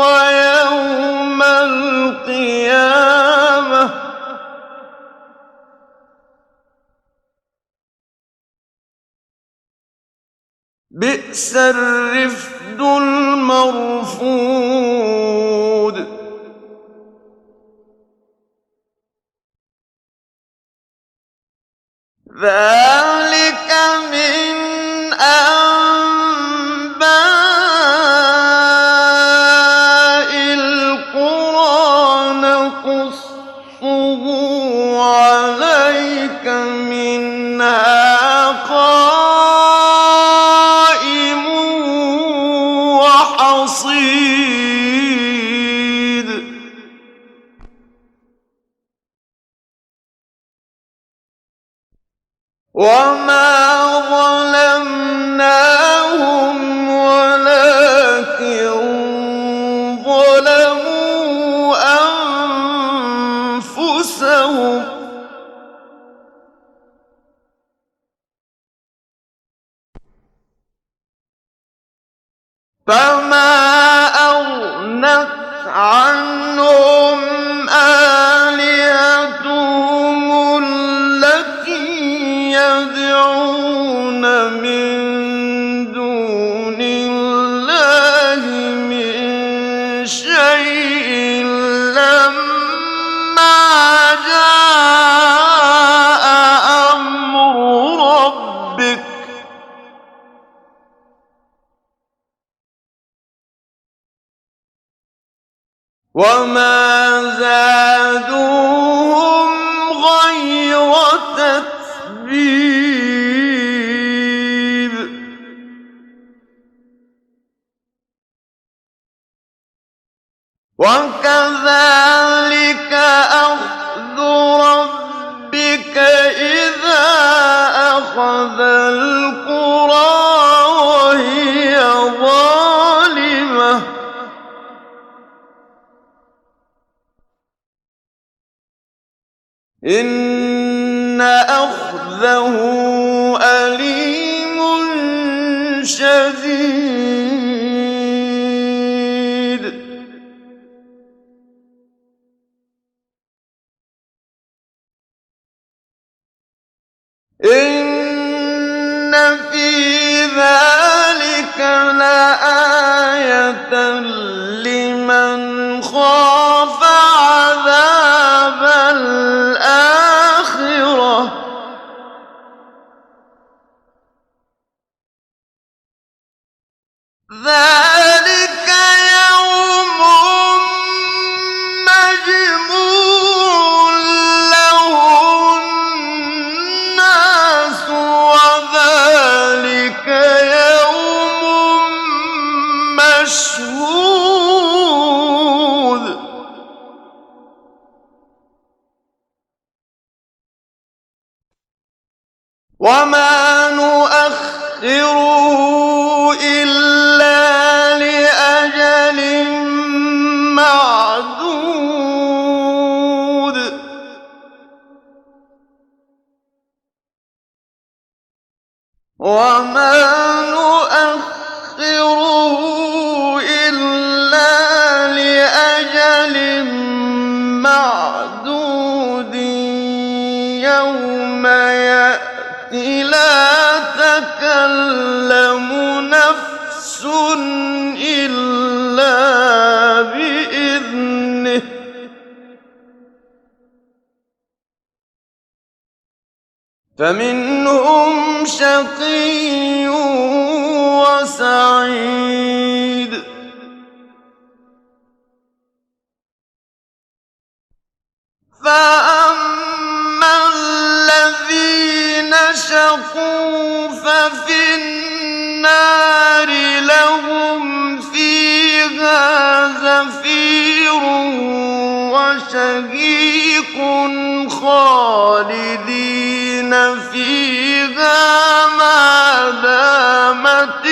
وَيَوْمَ الْقِيَامَةِ ۗ بِئْسَ الرِّفْدُ الْمَرْفُودُ ذَٰلِكَ مِنْ أَنبَاءِ الْقُرَىٰ نَقُصُّهُ عَلَيْكَ ۖ مِنْهَا قَائِمٌ وَحَصِيدٌ وَمَا ظَلَمْنَاهُمْ وَلَٰكِن ظَلَمُوا أنفسهم فما أغنت عنهم آلهتهم التي يدعون من دون الله من شيء لما جاء أمر ربك وما زادوهم غير تتبيب وكذلك أخذ ربك إذا أخذ القرى وهي ظالمة إن أخذه أليم شديد إن في ذلك لآية لمن خاف عذاب الآخرة ذلك يوم مجموع له الناس وذلك يوم مشهود وما نؤخره إلا لأجل معدود وما نؤخره إلا لأجل معدود يوم يأتي لا تكلم نفس إلا بإذنه فمنهم شقي وسعيد فأما الذين شقوا ففي النار لهم فيها زفير وشهيق خالدين فيها ما دامت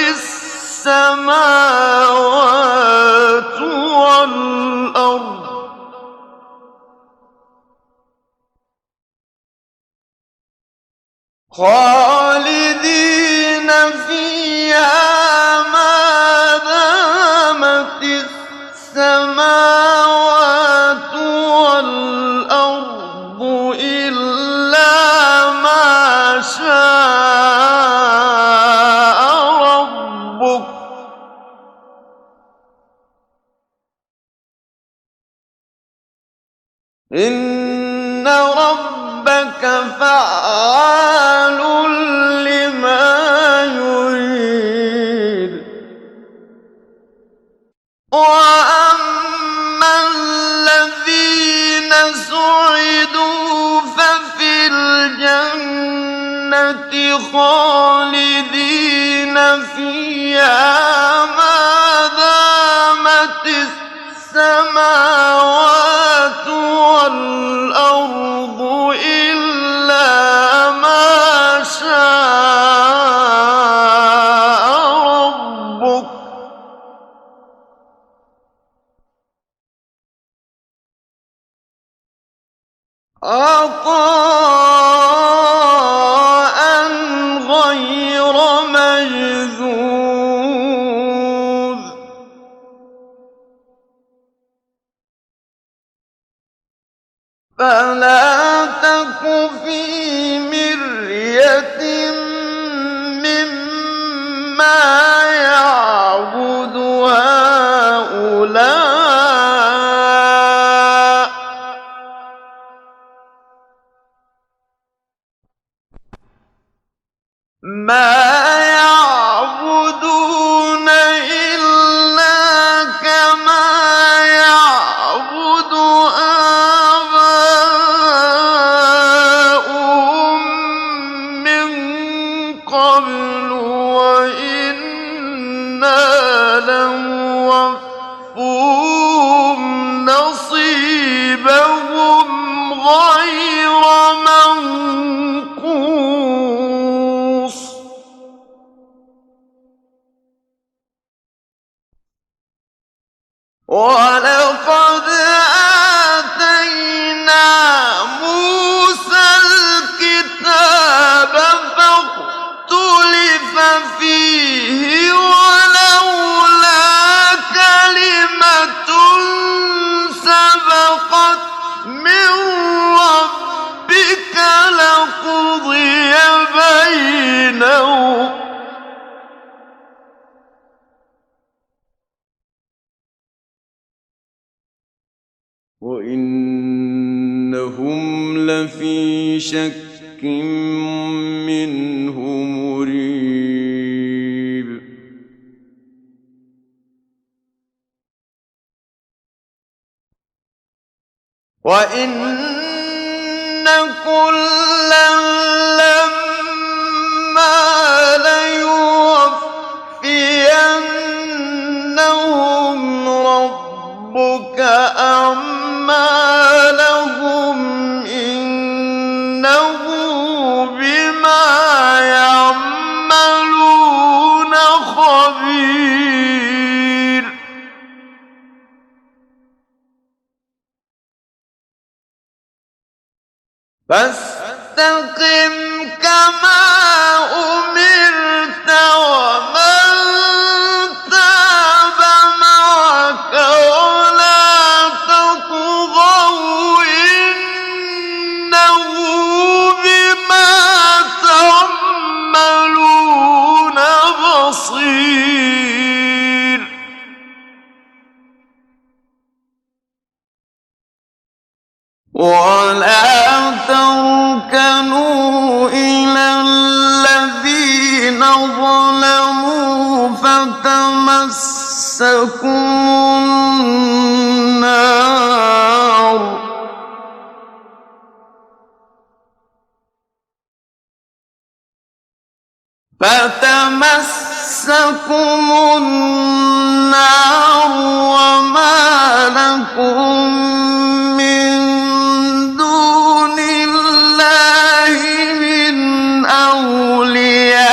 السماوات والأرض خالدين فيها ما دامت السماوات والأرض إلا ما شاء ربك إن ربك فعال لما يريد وأما الذين سعدوا ففي الجنة خالدين فيها ما دامت السماوات والأرض إلا ما شاء ربك عطاء غير مجذوذ فلا تك في مرية مما يعبد هؤلاء ما يعبدون إلا كما يعبد آباؤهم من قبل وإنا لموفوهم نصيبهم غير منقوص ولقد آتينا موسى الكتاب فاختلف فيه ولولا كلمة سبقت من ربك لقضي بينهم وإنهم لفي شك منه مريب وإن كلا لما ليوفينهم ربك أعمالهم إنه بما يعملون خبير فاستقم كما أمرت ومن تاب معك ولا تطغوا إنه بما تعملون بصير ولا تركنوا إلى الذين ظلموا فتمسكم النار وما لكم من دون الله من أولياء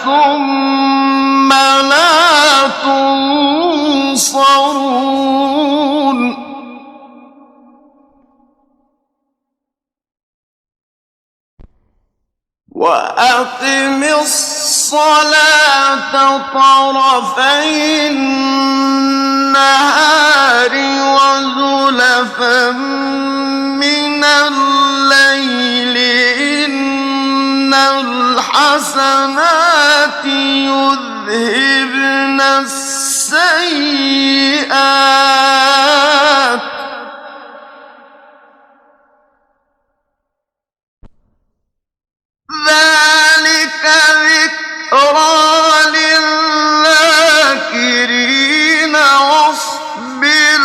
ثم لا تنصرون وأقم الصلاة طرفي النهار وزلفا من الليل إن الحسنات يذهبن السيئات ذلك ذكرى للذاكرين واصبر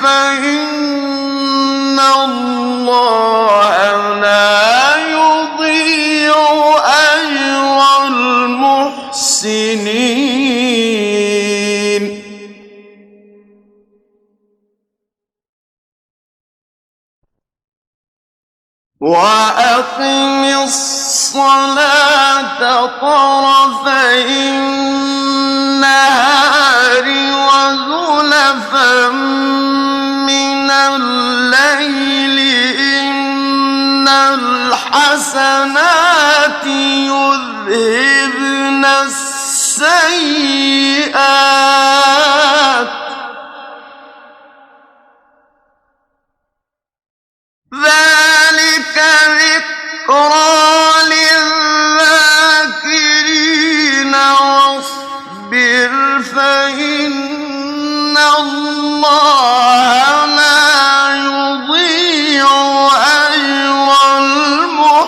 فإن الله لا يضيع أجر المحسنين وأقم الصلاة طرفي النهار وزلفا من الليل الحسنات يذهبن السيئات ذلك ذكرى للذاكرين واصبر فإن الله لا يضيع أجر المحسنين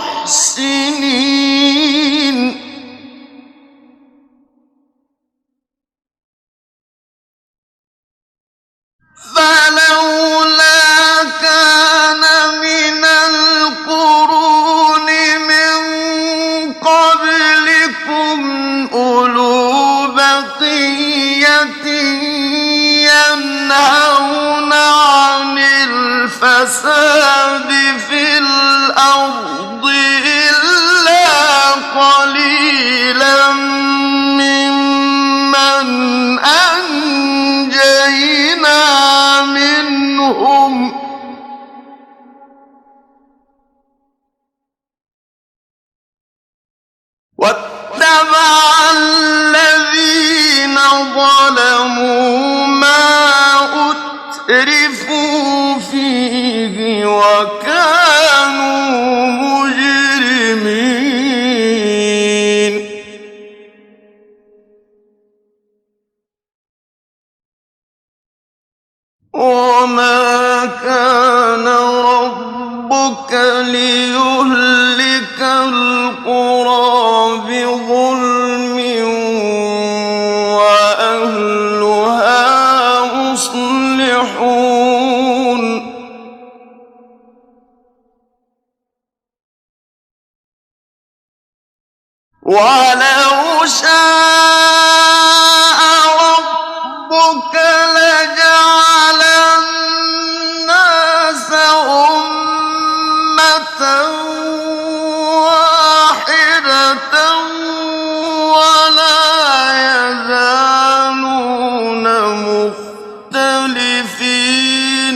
فلولا كان من القرون من قبلكم أولو بقية ينهون عن الفساد في الأرض إلا قليلا ممن أنجينا منهم واتبع الذين ظلموا ما أترفوا فيه وكانوا مجرمين وما كان ربك ليهلك القرى بظلم وأهلها مصلحون ولو شاء ربك لجعل الناس أمة واحدة ولا يزالون مختلفين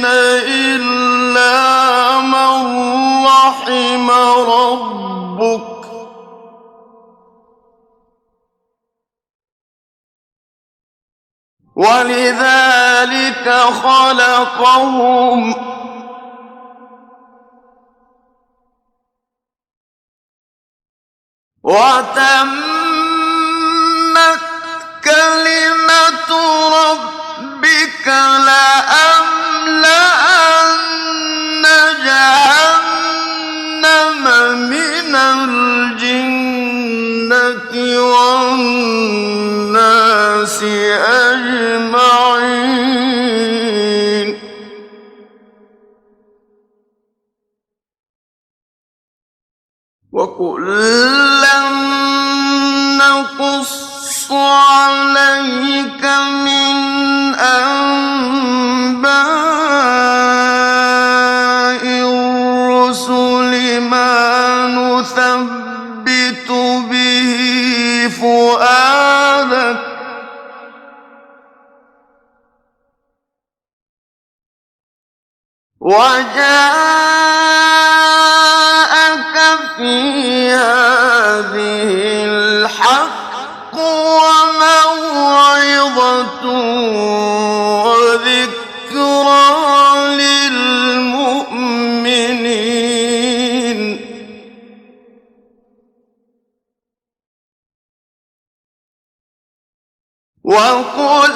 إلا من رحم ربك ولذلك خلقهم وتمت كلمة ربك لأملأن جهنم من الجنة والناس أجمعين وكلا نقص عليك من أنباء الرسل ما نثبت به فؤادك وجاءك في هذه الحق وموعظة وذكرى للمؤمنين وقل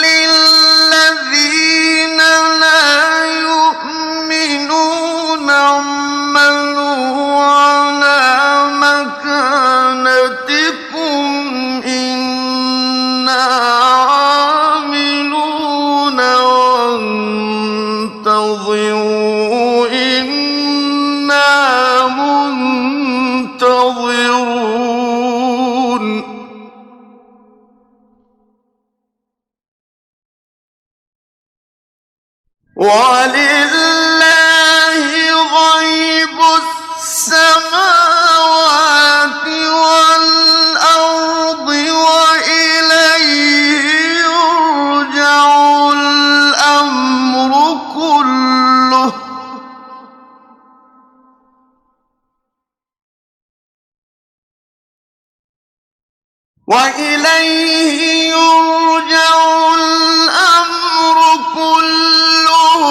للذين لا يؤمنون اعملوا على مكانتكم إنا عاملون وانتظروا إنا منتظرون وإليه يرجع الأمر كله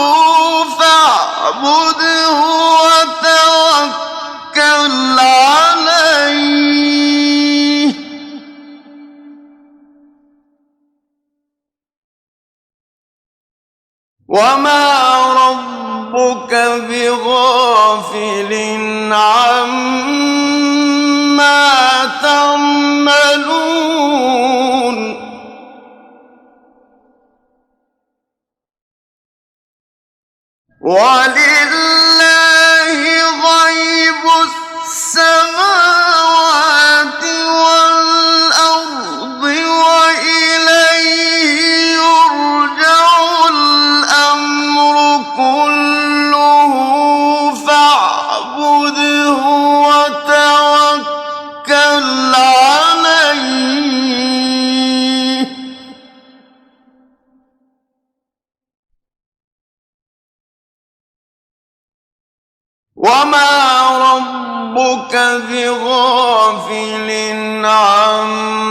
فاعبده وتوكل عليه وما ربك بغافل عما تعملون ولله غيب السماوات والأرض وإليه يرجع الأمر كله فاعبده وتوكل عليه وما ربك بغافل عما